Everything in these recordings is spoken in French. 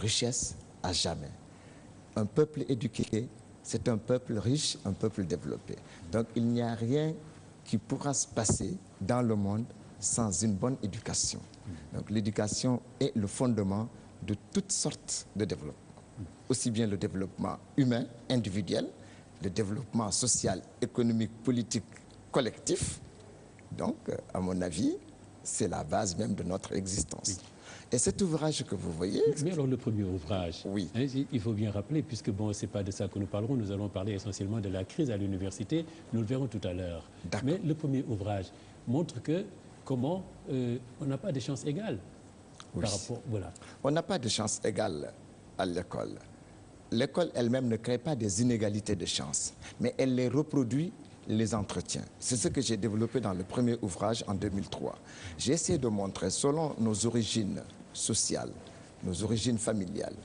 richesse à jamais. Un peuple éduqué, c'est un peuple riche, un peuple développé. Donc il n'y a rien qui pourra se passer dans le monde sans une bonne éducation. Donc l'éducation est le fondement de toutes sortes de développement. Aussi bien le développement humain, individuel, le développement social, économique, politique, collectif. Donc, à mon avis, c'est la base même de notre existence. Oui. Et cet ouvrage que vous voyez... Mais alors le premier ouvrage, oui. Hein, il faut bien rappeler, puisque bon, ce n'est pas de ça que nous parlerons, nous allons parler essentiellement de la crise à l'université, nous le verrons tout à l'heure. Mais le premier ouvrage montre que comment on n'a pas de chance égale. Oui. Par rapport, voilà. On n'a pas de chance égale à l'école. L'école elle-même ne crée pas des inégalités de chance, mais elle les reproduit, les entretient. C'est ce que j'ai développé dans le premier ouvrage en 2003. J'ai essayé de montrer, selon nos origines sociales, nos origines familiales,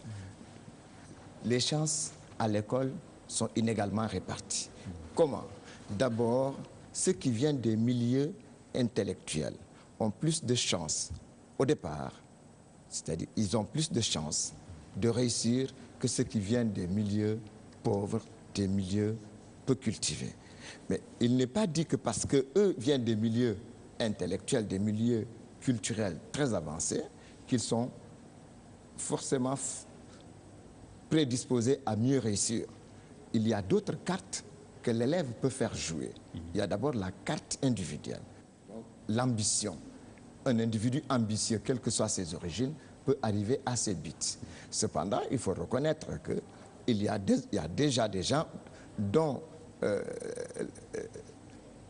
les chances à l'école sont inégalement réparties. Comment? D'abord, ceux qui viennent des milieux intellectuels ont plus de chances au départ, c'est-à-dire ils ont plus de chances de réussir que ceux qui viennent des milieux pauvres, des milieux peu cultivés. Mais il n'est pas dit que parce qu'eux viennent des milieux intellectuels, des milieux culturels très avancés, qu'ils sont forcément prédisposés à mieux réussir. Il y a d'autres cartes que l'élève peut faire jouer. Il y a d'abord la carte individuelle, l'ambition. Un individu ambitieux, quelles que soient ses origines, peut arriver à ses buts. Cependant, il faut reconnaître qu'il y a déjà des gens dont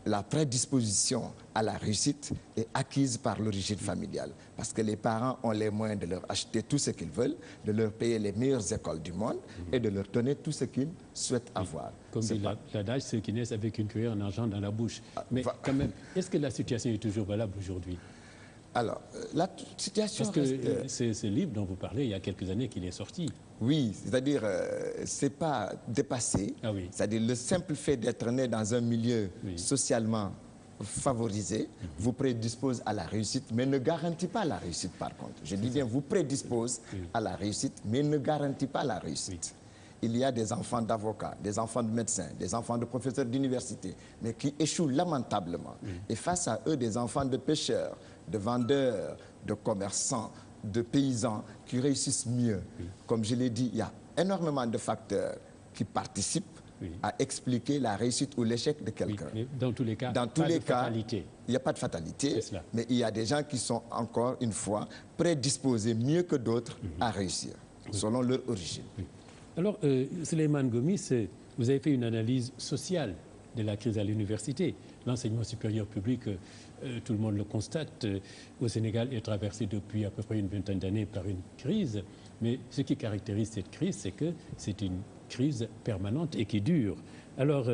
la prédisposition à la réussite est acquise par l'origine familiale. Parce que les parents ont les moyens de leur acheter tout ce qu'ils veulent, de leur payer les meilleures écoles du monde et de leur donner tout ce qu'ils souhaitent avoir. Comme dit l'adage, ceux qui naissent avec une cuillère en argent dans la bouche. Mais quand même, est-ce que la situation est toujours valable aujourd'hui? Alors, la situation... Parce que ce livre dont vous parlez, il y a quelques années qu'il est sorti. Oui, c'est-à-dire, c'est pas dépassé. Ah oui. C'est-à-dire, le simple fait d'être né dans un milieu socialement favorisé vous prédispose à la réussite, mais ne garantit pas la réussite par contre. Je dis bien, vous prédispose à la réussite, mais ne garantit pas la réussite. Il y a des enfants d'avocats, des enfants de médecins, des enfants de professeurs d'université, mais qui échouent lamentablement. Et face à eux, des enfants de pêcheurs, de vendeurs, de commerçants, de paysans qui réussissent mieux. Comme je l'ai dit, il y a énormément de facteurs qui participent à expliquer la réussite ou l'échec de quelqu'un. Dans tous les cas, il n'y a pas de fatalité, mais il y a des gens qui sont encore une fois prédisposés mieux que d'autres à réussir, selon leur origine. Alors, Souleymane Gomis, vous avez fait une analyse sociale de la crise à l'université. L'enseignement supérieur public, tout le monde le constate, au Sénégal est traversé depuis à peu près une vingtaine d'années par une crise. Mais ce qui caractérise cette crise, c'est que c'est une crise permanente et qui dure. Alors,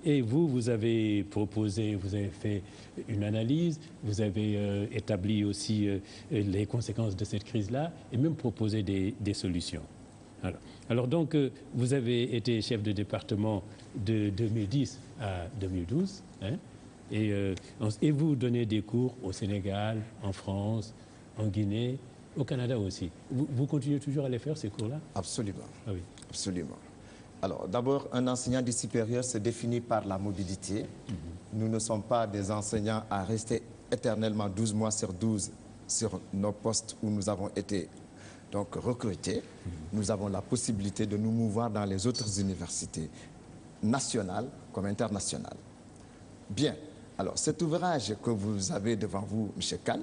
et vous avez proposé, vous avez fait une analyse, vous avez établi aussi les conséquences de cette crise-là et même proposé des solutions. Alors donc, vous avez été chef de département de 2010 à 2012, hein, et vous donnez des cours au Sénégal, en France, en Guinée, au Canada aussi. Vous continuez toujours à les faire, ces cours-là? Absolument. Ah oui. Absolument. Alors, d'abord, un enseignant du supérieur se définit par la mobilité. Nous ne sommes pas des enseignants à rester éternellement 12 mois sur 12 sur nos postes où nous avons été donc recrutés. Nous avons la possibilité de nous mouvoir dans les autres universités nationales comme internationales. Bien. Alors, cet ouvrage que vous avez devant vous, M. Kane,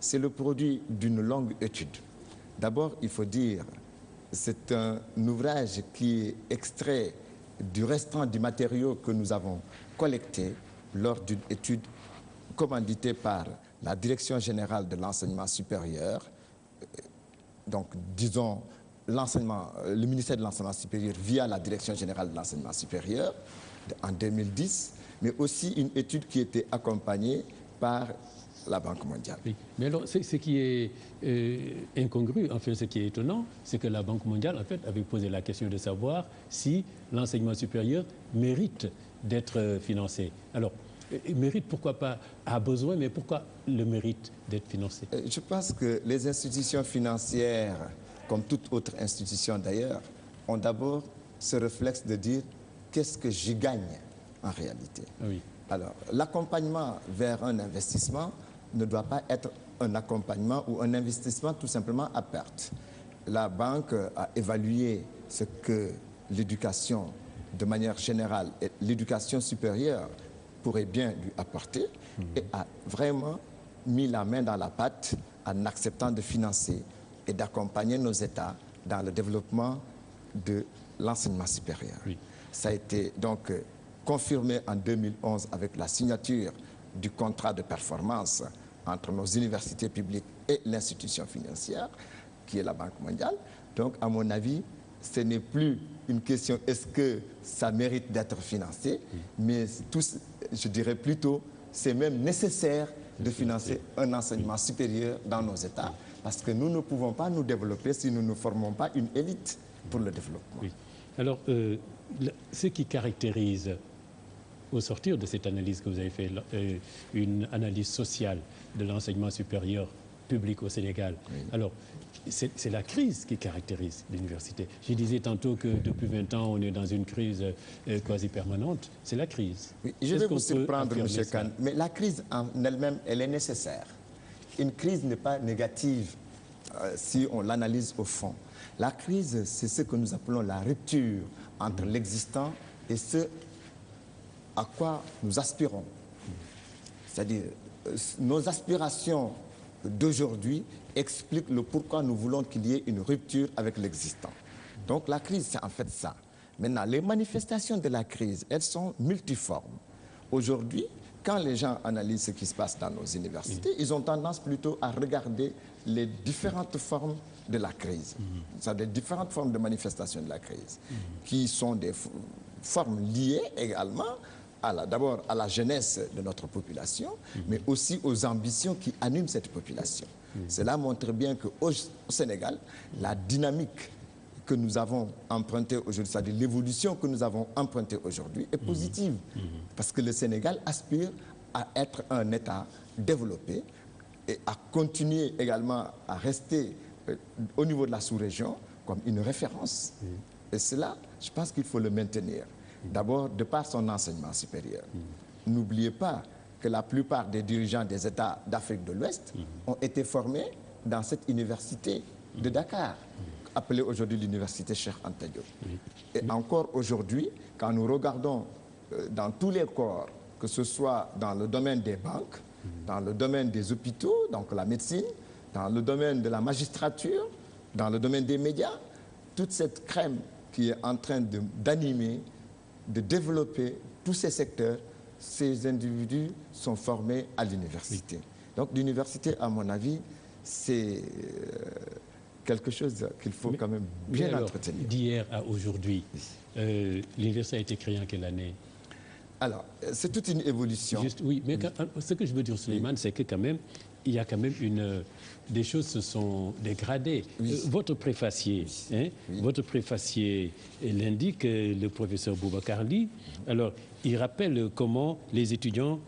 c'est le produit d'une longue étude. D'abord, il faut dire, c'est un ouvrage qui est extrait du restant du matériau que nous avons collecté lors d'une étude commanditée par la Direction générale de l'enseignement supérieur, donc disons le ministère de l'enseignement supérieur via la Direction générale de l'enseignement supérieur en 2010, mais aussi une étude qui était accompagnée par la Banque mondiale. Oui. Mais alors, ce qui est incongru, enfin ce qui est étonnant, c'est que la Banque mondiale, en fait, avait posé la question de savoir si l'enseignement supérieur mérite d'être financé. Alors, mérite, pourquoi pas, a besoin, mais pourquoi le mérite d'être financé? Je pense que les institutions financières comme toute autre institution d'ailleurs, ont d'abord ce réflexe de dire qu'est-ce que j'y gagne en réalité. Oui. Alors, l'accompagnement vers un investissement ne doit pas être un accompagnement ou un investissement tout simplement à perte. La banque a évalué ce que l'éducation, de manière générale, et l'éducation supérieure pourrait bien lui apporter et a vraiment mis la main dans la pâte en acceptant de financer et d'accompagner nos États dans le développement de l'enseignement supérieur. Oui. Ça a été donc confirmé en 2011 avec la signature du contrat de performance entre nos universités publiques et l'institution financière, qui est la Banque mondiale. Donc, à mon avis, ce n'est plus une question est-ce que ça mérite d'être financé, mais je dirais plutôt c'est même nécessaire de financer un enseignement supérieur dans nos États, parce que nous ne pouvons pas nous développer si nous ne formons pas une élite pour le développement. Oui. Alors, ce qui caractérise, au sortir de cette analyse que vous avez fait, une analyse sociale de l'enseignement supérieur public au Sénégal. Oui. Alors, c'est la crise qui caractérise l'université. Je disais tantôt que depuis 20 ans, on est dans une crise quasi permanente. C'est la crise. Oui, je vais vous surprendre, M. Kane, mais la crise en elle-même, elle est nécessaire. Une crise n'est pas négative si on l'analyse au fond. La crise, c'est ce que nous appelons la rupture entre l'existant et ce à quoi nous aspirons. C'est-à-dire, nos aspirations d'aujourd'hui expliquent le pourquoi nous voulons qu'il y ait une rupture avec l'existant. Donc la crise, c'est en fait ça. Maintenant, les manifestations de la crise, elles sont multiformes. Aujourd'hui, quand les gens analysent ce qui se passe dans nos universités, ils ont tendance plutôt à regarder les différentes formes de la crise. C'est-à-dire les différentes formes de manifestation de la crise, qui sont des formes liées également d'abord à la jeunesse de notre population, mais aussi aux ambitions qui animent cette population. Cela montre bien qu'au Sénégal, la dynamique que nous avons empruntée aujourd'hui, c'est-à-dire l'évolution que nous avons empruntée aujourd'hui, est positive. Parce que le Sénégal aspire à être un État développé et à continuer également à rester au niveau de la sous-région comme une référence. Et cela, je pense qu'il faut le maintenir. D'abord, de par son enseignement supérieur. N'oubliez pas que la plupart des dirigeants des États d'Afrique de l'Ouest ont été formés dans cette université de Dakar, appelée aujourd'hui l'université Cheikh Anta Diop. Et encore aujourd'hui, quand nous regardons dans tous les corps, que ce soit dans le domaine des banques, dans le domaine des hôpitaux, donc la médecine, dans le domaine de la magistrature, dans le domaine des médias, toute cette crème qui est en train d'animer, de développer tous ces secteurs, ces individus sont formés à l'université. Donc l'université, à mon avis, c'est quelque chose qu'il faut quand même bien entretenir. D'hier à aujourd'hui, l'université a été créée en quelle année? Alors, c'est toute une évolution. Juste, oui, mais ce que je veux dire, Souleymane, c'est que quand même, il y a quand même des choses se sont dégradées. Votre préfacier, votre préfacier l'indique, le professeur Boubacar Ly. Alors, il rappelle comment les étudiants,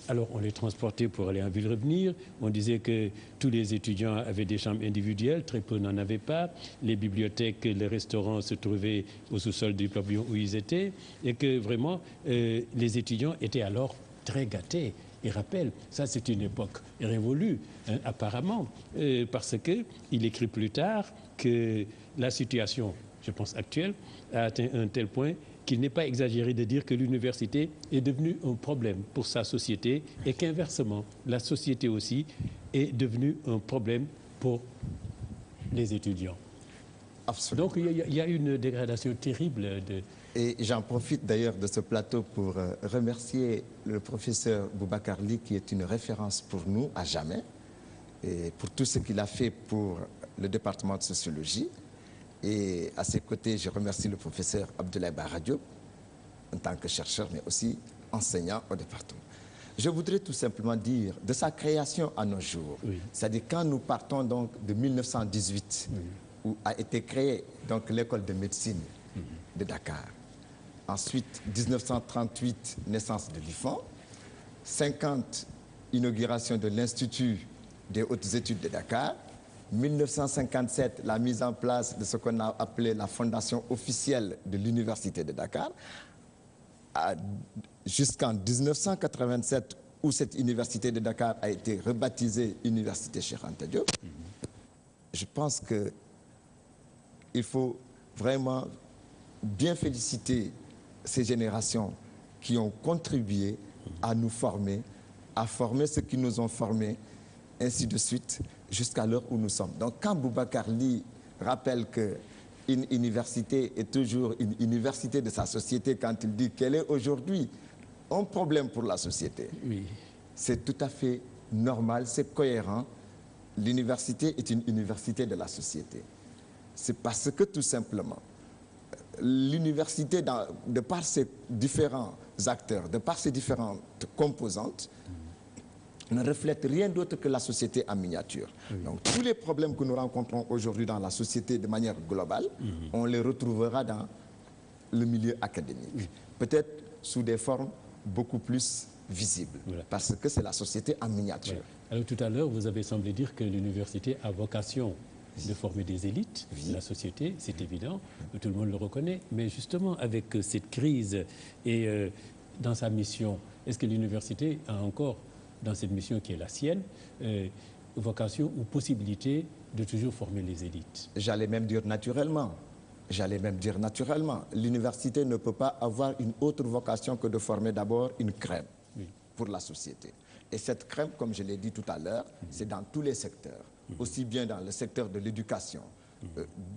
alors on les transportait pour aller en ville-revenir. On disait que tous les étudiants avaient des chambres individuelles, très peu n'en avaient pas. Les bibliothèques, les restaurants se trouvaient au sous-sol du pavillon où ils étaient. Et que vraiment, les étudiants étaient alors très gâtés. Il rappelle, ça c'est une époque révolue, apparemment, parce qu'il écrit plus tard que la situation, je pense actuelle, a atteint un tel point qu'il n'est pas exagéré de dire que l'université est devenue un problème pour sa société et qu'inversement, la société aussi est devenue un problème pour les étudiants. Absolument. Donc il y a une dégradation terrible de... Et j'en profite d'ailleurs de ce plateau pour remercier le professeur Boubacar Ly, qui est une référence pour nous à jamais, et pour tout ce qu'il a fait pour le département de sociologie. Et à ses côtés, je remercie le professeur Abdoulaye Bara Diop, en tant que chercheur, mais aussi enseignant au département. Je voudrais tout simplement dire, de sa création à nos jours, c'est-à-dire quand nous partons donc de 1918, où a été créée donc l'école de médecine de Dakar. Ensuite, 1938, naissance de l'IFAN. 50, inauguration de l'Institut des hautes études de Dakar. 1957, la mise en place de ce qu'on a appelé la fondation officielle de l'Université de Dakar, jusqu'en 1987, où cette Université de Dakar a été rebaptisée Université Cheikh Anta Diop. Je pense qu'il faut vraiment bien féliciter ces générations qui ont contribué à nous former, à former ceux qui nous ont formés, ainsi de suite, jusqu'à l'heure où nous sommes. Donc quand Boubacar Ly rappelle qu'une université est toujours une université de sa société, quand il dit qu'elle est aujourd'hui un problème pour la société, oui, c'est tout à fait normal, c'est cohérent. L'université est une université de la société. C'est parce que tout simplement, l'université, de par ses différents acteurs, de par ses différentes composantes, ne reflète rien d'autre que la société en miniature. Oui. Donc tous les problèmes que nous rencontrons aujourd'hui dans la société de manière globale, on les retrouvera dans le milieu académique. Oui. Peut-être sous des formes beaucoup plus visibles, voilà, parce que c'est la société en miniature. Voilà. Alors tout à l'heure, vous avez semblé dire que l'université a vocation de former des élites de la société, c'est évident, tout le monde le reconnaît, mais justement avec cette crise et dans sa mission, est-ce que l'université a encore, dans cette mission qui est la sienne, vocation ou possibilité de toujours former les élites? J'allais même dire naturellement. L'université ne peut pas avoir une autre vocation que de former d'abord une crème, oui, pour la société. Et cette crème, comme je l'ai dit tout à l'heure, c'est dans tous les secteurs, aussi bien dans le secteur de l'éducation,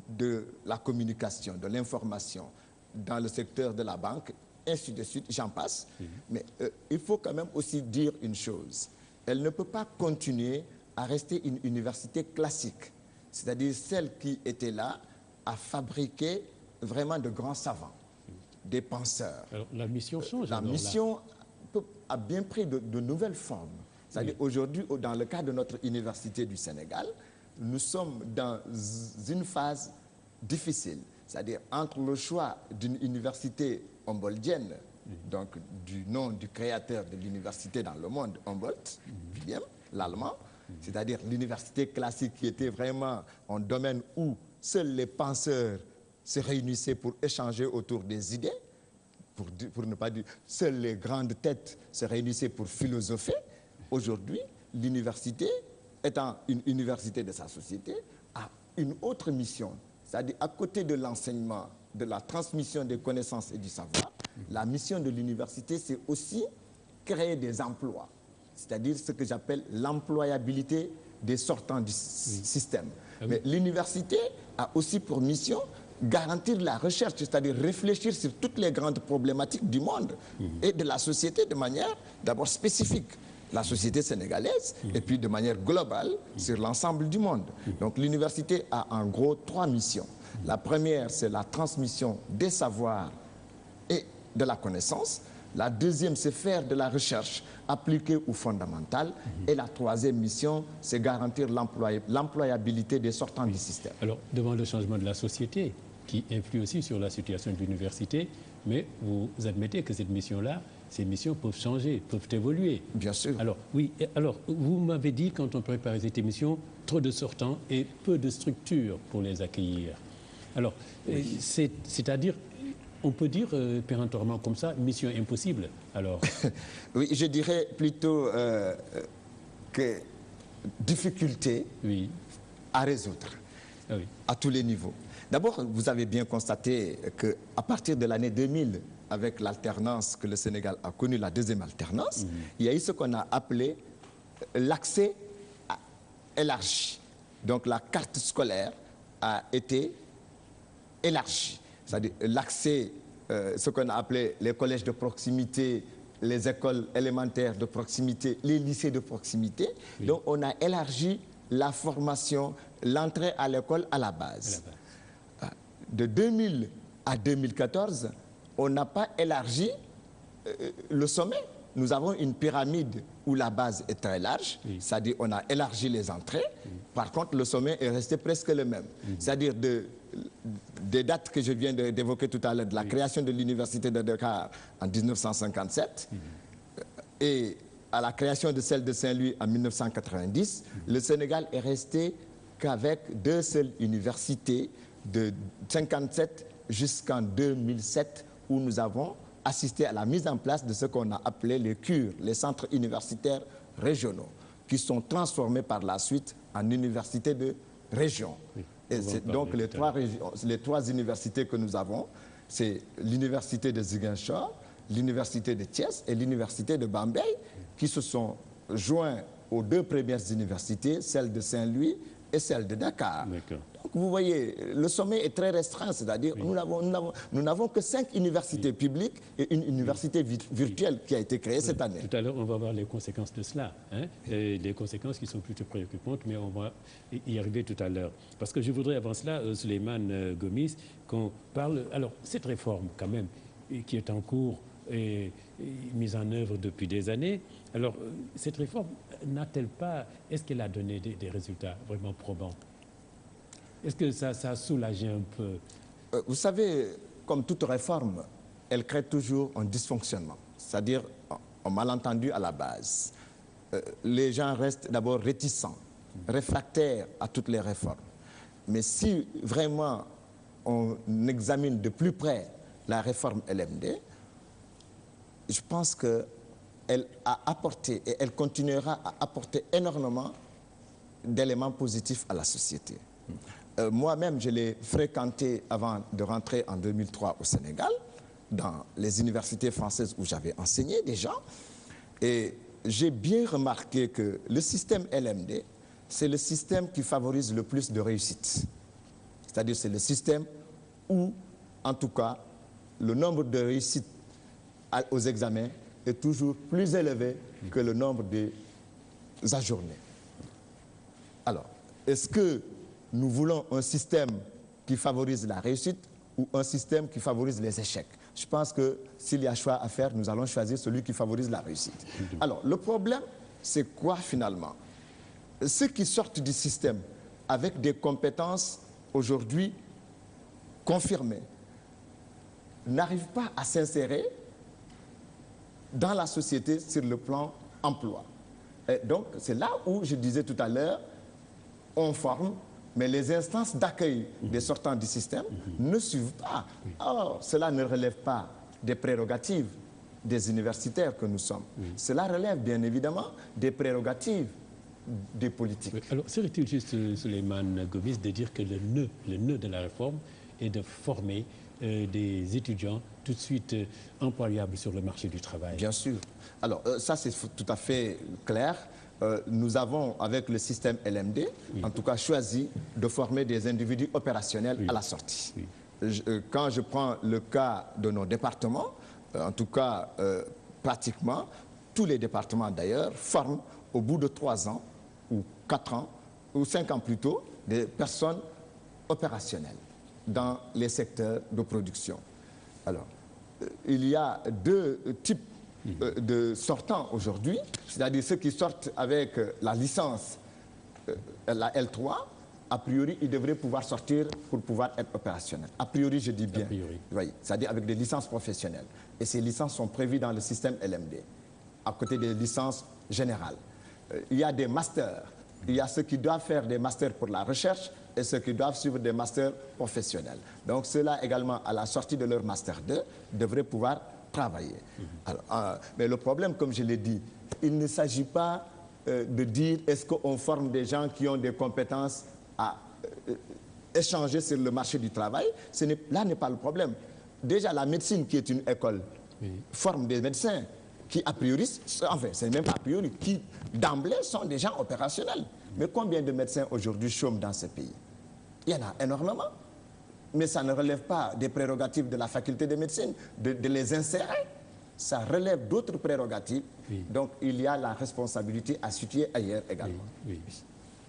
de la communication, de l'information, dans le secteur de la banque, ainsi de suite, j'en passe. Mais il faut quand même aussi dire une chose. Elle ne peut pas continuer à rester une université classique, c'est-à-dire celle qui était là à fabriquer vraiment de grands savants, des penseurs. Alors, la mission change. La mission a bien pris de nouvelles formes. C'est-à-dire aujourd'hui, dans le cas de notre université du Sénégal, nous sommes dans une phase difficile. C'est-à-dire entre le choix d'une université humboldtienne, donc du nom du créateur de l'université dans le monde, Humboldt, William, l'allemand, c'est-à-dire l'université classique qui était vraiment un domaine où seuls les penseurs se réunissaient pour échanger autour des idées, pour ne pas dire seules les grandes têtes se réunissaient pour philosopher. Aujourd'hui, l'université, étant une université de sa société, a une autre mission. C'est-à-dire, à côté de l'enseignement, de la transmission des connaissances et du savoir, la mission de l'université, c'est aussi créer des emplois. C'est-à-dire ce que j'appelle l'employabilité des sortants du système. Mais l'université a aussi pour mission garantir la recherche, c'est-à-dire réfléchir sur toutes les grandes problématiques du monde et de la société de manière d'abord spécifique, la société sénégalaise, et puis de manière globale sur l'ensemble du monde. Donc l'université a en gros 3 missions. La première, c'est la transmission des savoirs et de la connaissance. La deuxième, c'est faire de la recherche appliquée ou fondamentale. Et la troisième mission, c'est garantir l'employabilité des sortants du système. Alors, devant le changement de la société, qui influe aussi sur la situation de l'université, mais vous admettez que cette mission-là, ces missions peuvent changer, peuvent évoluer. Bien sûr. Alors, oui, alors, vous m'avez dit, quand on préparait cette émission, trop de sortants et peu de structures pour les accueillir. Alors, oui, c'est-à-dire, on peut dire péremptoirement comme ça, mission impossible, alors? Oui, je dirais plutôt que difficulté, oui, à résoudre, ah, oui, à tous les niveaux. D'abord, vous avez bien constaté qu'à partir de l'année 2000, avec l'alternance que le Sénégal a connue, la deuxième alternance, il y a eu ce qu'on a appelé l'accès élargi. Donc la carte scolaire a été élargie. C'est-à-dire l'accès, ce qu'on a appelé les collèges de proximité, les écoles élémentaires de proximité, les lycées de proximité. Oui. Donc on a élargi la formation, l'entrée à l'école à la base. De 2000 à 2014, on n'a pas élargi le sommet. Nous avons une pyramide où la base est très large, oui, c'est-à-dire on a élargi les entrées. Oui. Par contre, le sommet est resté presque le même. C'est-à-dire des dates que je viens d'évoquer tout à l'heure, de la création de l'université de Dakar en 1957 et à la création de celle de Saint-Louis en 1990, le Sénégal est resté qu'avec deux seules universités de 57 jusqu'en 2007 où nous avons assisté à la mise en place de ce qu'on a appelé les CUR, les centres universitaires régionaux, qui sont transformés par la suite en universités de région. Oui, et c'est donc les trois universités que nous avons, c'est l'université de Ziguinchor, l'université de Thiès et l'université de Bambey, qui se sont joints aux deux premières universités, celle de Saint-Louis et celle de Dakar. Donc vous voyez, le sommet est très restreint, c'est-à-dire nous n'avons que 5 universités publiques et une université virtuelle qui a été créée cette année. Tout à l'heure, on va voir les conséquences de cela, hein, et les conséquences qui sont plutôt préoccupantes, mais on va y arriver tout à l'heure. Parce que je voudrais avant cela, Souleymane Gomis, qu'on parle... Alors, cette réforme, quand même, qui est en cours et mise en œuvre depuis des années, alors, cette réforme n'a-t-elle pas... Est-ce qu'elle a donné des résultats vraiment probants? Est-ce que ça a soulagé un peu? Vous savez, comme toute réforme, elle crée toujours un dysfonctionnement, c'est-à-dire un malentendu à la base. Les gens restent d'abord réticents, réfractaires à toutes les réformes. Mais si vraiment on examine de plus près la réforme LMD, je pense qu'elle a apporté et elle continuera à apporter énormément d'éléments positifs à la société. Moi-même, je l'ai fréquenté avant de rentrer en 2003 au Sénégal, dans les universités françaises où j'avais enseigné déjà. Et j'ai bien remarqué que le système LMD, c'est le système qui favorise le plus de réussite. C'est-à-dire c'est le système où, en tout cas, le nombre de réussites aux examens est toujours plus élevé que le nombre des ajournés. Alors, est-ce que nous voulons un système qui favorise la réussite ou un système qui favorise les échecs? Je pense que s'il y a choix à faire, nous allons choisir celui qui favorise la réussite. Alors, le problème, c'est quoi finalement? Ceux qui sortent du système avec des compétences aujourd'hui confirmées n'arrivent pas à s'insérer dans la société sur le plan emploi. Et donc, c'est là où je disais tout à l'heure, on forme, mais les instances d'accueil des sortants du système ne suivent pas. Or, cela ne relève pas des prérogatives des universitaires que nous sommes. Cela relève bien évidemment des prérogatives des politiques. Oui. Alors, serait-il juste, Souleymane Gomis, de dire que le nœud de la réforme est de former des étudiants tout de suite employables sur le marché du travail? Bien sûr. Alors, ça c'est tout à fait clair. Nous avons, avec le système LMD, en tout cas choisi de former des individus opérationnels à la sortie. Quand je prends le cas de nos départements, en tout cas, pratiquement, tous les départements d'ailleurs forment au bout de 3 ans, ou 4 ans, ou 5 ans plus tôt, des personnes opérationnelles dans les secteurs de production. Alors, il y a 2 types de sortants aujourd'hui, c'est-à-dire ceux qui sortent avec la licence, la L3, a priori, ils devraient pouvoir sortir pour pouvoir être opérationnels. A priori, je dis bien. Oui, c'est-à-dire avec des licences professionnelles. Et ces licences sont prévues dans le système LMD, à côté des licences générales. Il y a des masters. Il y a ceux qui doivent faire des masters pour la recherche et ceux qui doivent suivre des masters professionnels. Donc ceux-là également, à la sortie de leur master 2, devraient pouvoir travailler. Alors, mais le problème, comme je l'ai dit, il ne s'agit pas de dire est-ce qu'on forme des gens qui ont des compétences à échanger sur le marché du travail. Là n'est pas le problème. Déjà, la médecine, qui est une école, forme des médecins qui, a priori, enfin, c'est même pas a priori, qui, d'emblée, sont des gens opérationnels. Mais combien de médecins aujourd'hui chôment dans ce pays? Il y en a énormément. Mais ça ne relève pas des prérogatives de la faculté de médecine, de les insérer. Ça relève d'autres prérogatives. Donc, il y a la responsabilité à situer ailleurs également.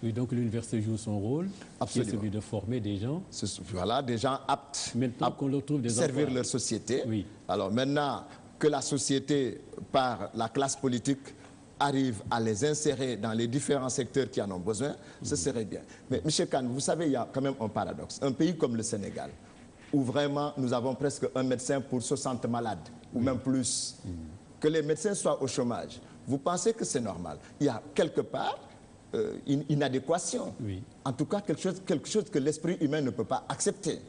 Oui, donc l'université joue son rôle, qui est celui de former des gens. Voilà, des gens aptes à qu'on leur trouve des servir emplois. leur société. Alors maintenant que la société, par la classe politique, arrive à les insérer dans les différents secteurs qui en ont besoin, ce serait bien. Mais M. Kane, vous savez, il y a quand même un paradoxe. Un pays comme le Sénégal, où vraiment nous avons presque un médecin pour 60 malades, ou même plus, que les médecins soient au chômage, vous pensez que c'est normal? Il y a quelque part inadéquation. Oui. En tout cas, quelque chose que l'esprit humain ne peut pas accepter.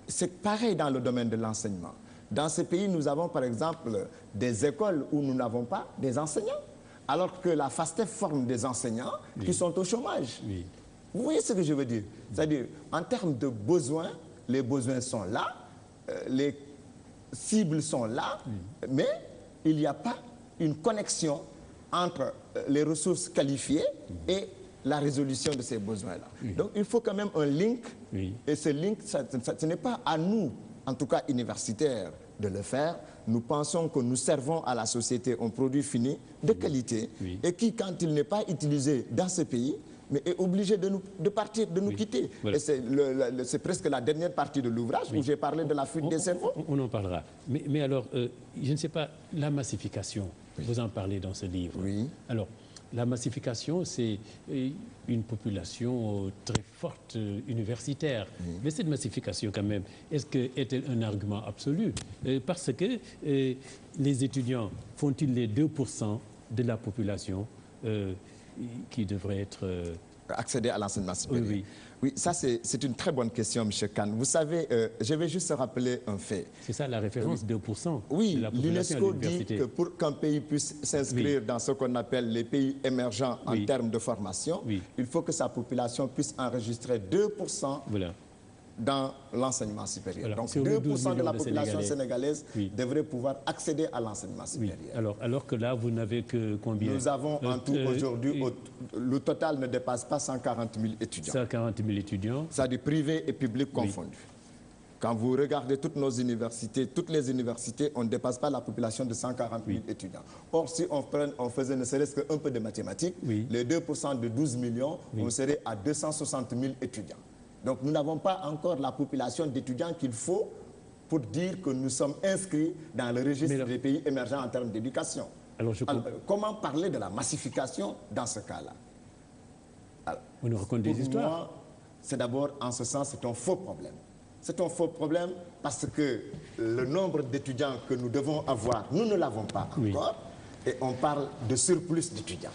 C'est pareil dans le domaine de l'enseignement. Dans ces pays, nous avons par exemple des écoles où nous n'avons pas des enseignants, alors que la FASTEF forme des enseignants qui sont au chômage. Oui. Vous voyez ce que je veux dire? C'est-à-dire, en termes de besoins, les besoins sont là, les cibles sont là, mais il n'y a pas une connexion entre les ressources qualifiées et la résolution de ces besoins-là. Donc, il faut quand même un link, et ce link, ce n'est pas à nous, en tout cas universitaires, de le faire. Nous pensons que nous servons à la société un produit fini de qualité et qui, quand il n'est pas utilisé dans ce pays, mais est obligé de partir, de nous quitter. Voilà. Et c'est presque la dernière partie de l'ouvrage où j'ai parlé de la fuite des cerveaux. On en parlera. Mais alors, je ne sais pas, la massification, vous en parlez dans ce livre. Oui. Alors, la massification, c'est une population très forte universitaire. Mais cette massification, quand même, est-elle un argument absolu? Parce que les étudiants font-ils les 2% de la population qui devrait être... accéder à l'enseignement supérieur. Oui. Oui, ça c'est une très bonne question, M. Khan. Vous savez, je vais juste rappeler un fait. C'est ça la référence, 2% oui, de la population l'UNESCO dit que pour qu'un pays puisse s'inscrire dans ce qu'on appelle les pays émergents en termes de formation, il faut que sa population puisse enregistrer 2% dans l'enseignement supérieur. Donc 2% de la population sénégalaise devrait pouvoir accéder à l'enseignement supérieur. Alors que là, vous n'avez que combien? Nous avons en tout aujourd'hui, le total ne dépasse pas 140 000 étudiants. 140 000 étudiants. C'est-à-dire privés et publics confondus. Quand vous regardez toutes nos universités, toutes les universités, on ne dépasse pas la population de 140 000 étudiants. Or, si on faisait ne serait-ce qu'un peu de mathématiques, les 2% de 12 millions, on serait à 260 000 étudiants. Donc nous n'avons pas encore la population d'étudiants qu'il faut pour dire que nous sommes inscrits dans le registre des pays émergents en termes d'éducation. Alors, comment parler de la massification dans ce cas-là? On nous raconte des histoires. Moi, c'est d'abord, en ce sens, c'est un faux problème. C'est un faux problème parce que le nombre d'étudiants que nous devons avoir, nous ne l'avons pas encore. Et on parle de surplus d'étudiants.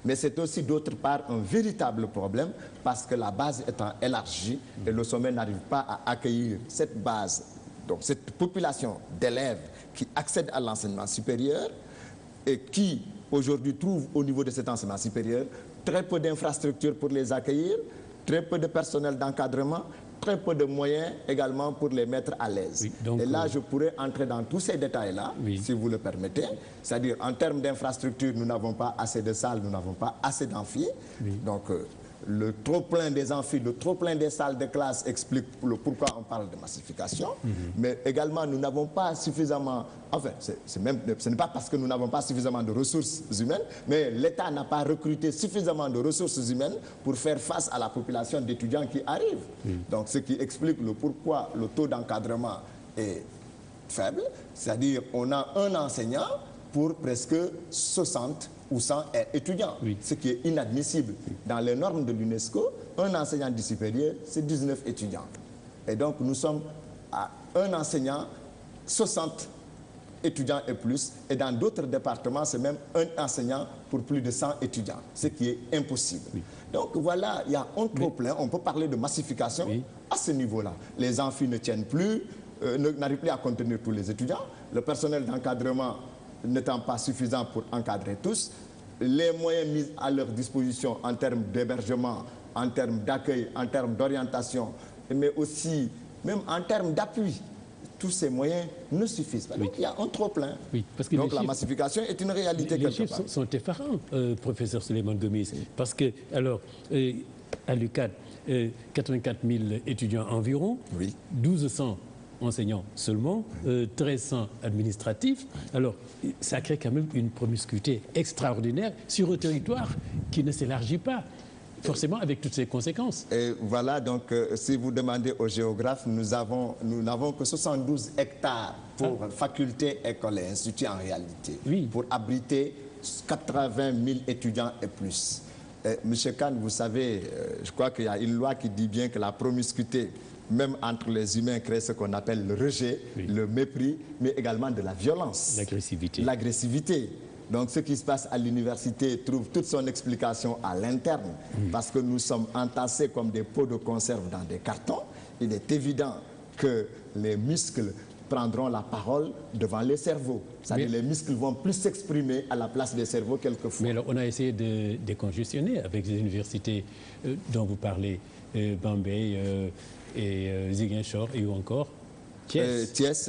Mais c'est aussi d'autre part un véritable problème parce que la base étant élargie et le sommet n'arrive pas à accueillir cette base, donc cette population d'élèves qui accèdent à l'enseignement supérieur et qui aujourd'hui trouvent au niveau de cet enseignement supérieur très peu d'infrastructures pour les accueillir, très peu de personnel d'encadrement, très peu de moyens également pour les mettre à l'aise. Et là, je pourrais entrer dans tous ces détails-là, si vous le permettez. C'est-à-dire, en termes d'infrastructures, nous n'avons pas assez de salles, nous n'avons pas assez d'amphis. Donc, le trop-plein des amphis, le trop-plein des salles de classe explique pourquoi on parle de massification. Mais également, nous n'avons pas suffisamment... Enfin, ce n'est pas parce que nous n'avons pas suffisamment de ressources humaines, mais l'État n'a pas recruté suffisamment de ressources humaines pour faire face à la population d'étudiants qui arrivent. Donc, ce qui explique le pourquoi le taux d'encadrement est faible. C'est-à-dire, on a un enseignant pour presque 60 ou 100 étudiants, ce qui est inadmissible. Dans les normes de l'UNESCO, un enseignant du supérieur, c'est 19 étudiants. Et donc, nous sommes à un enseignant, 60 étudiants et plus, et dans d'autres départements, c'est même un enseignant pour plus de 100 étudiants, ce qui est impossible. Donc voilà, il y a un trop-plein, on peut parler de massification à ce niveau-là. Les amphis ne tiennent plus, n'arrivent plus à contenir tous les étudiants, le personnel d'encadrement n'étant pas suffisant pour encadrer tous, les moyens mis à leur disposition en termes d'hébergement, en termes d'accueil, en termes d'orientation, mais aussi même en termes d'appui, tous ces moyens ne suffisent pas. Donc il y a un trop-plein. Donc la massification est une réalité quelque part. Les chiffres sont effarants, professeur Souleymane Gomis, parce que, alors, à l'UCAD, 84 000 étudiants environ, 1200 enseignants seulement, 1300 administratifs. Alors, ça crée quand même une promiscuité extraordinaire sur un territoire qui ne s'élargit pas, forcément avec toutes ces conséquences. Et voilà, donc, si vous demandez aux géographes, nous n'avons que 72 hectares pour facultés, écoles et instituts en réalité, pour abriter 80 000 étudiants et plus. Monsieur Khan, vous savez, je crois qu'il y a une loi qui dit bien que la promiscuité, même entre les humains, crée ce qu'on appelle le rejet, le mépris, mais également de la violence. L'agressivité. L'agressivité. Donc ce qui se passe à l'université trouve toute son explication à l'interne, parce que nous sommes entassés comme des pots de conserve dans des cartons. Il est évident que les muscles prendront la parole devant les cerveaux. C'est-à-dire les muscles vont plus s'exprimer à la place des cerveaux quelquefois. Mais alors, on a essayé de décongestionner avec les universités dont vous parlez, Bambey et Ziguinchor et ou encore Thiès.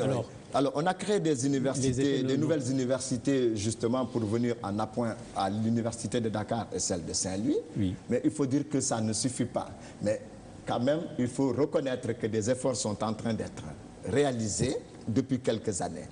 Alors, on a créé des universités, des nouvelles universités justement pour venir en appoint à l'université de Dakar et celle de Saint-Louis. Oui. Mais il faut dire que ça ne suffit pas. Mais quand même, il faut reconnaître que des efforts sont en train d'être réalisés depuis quelques années.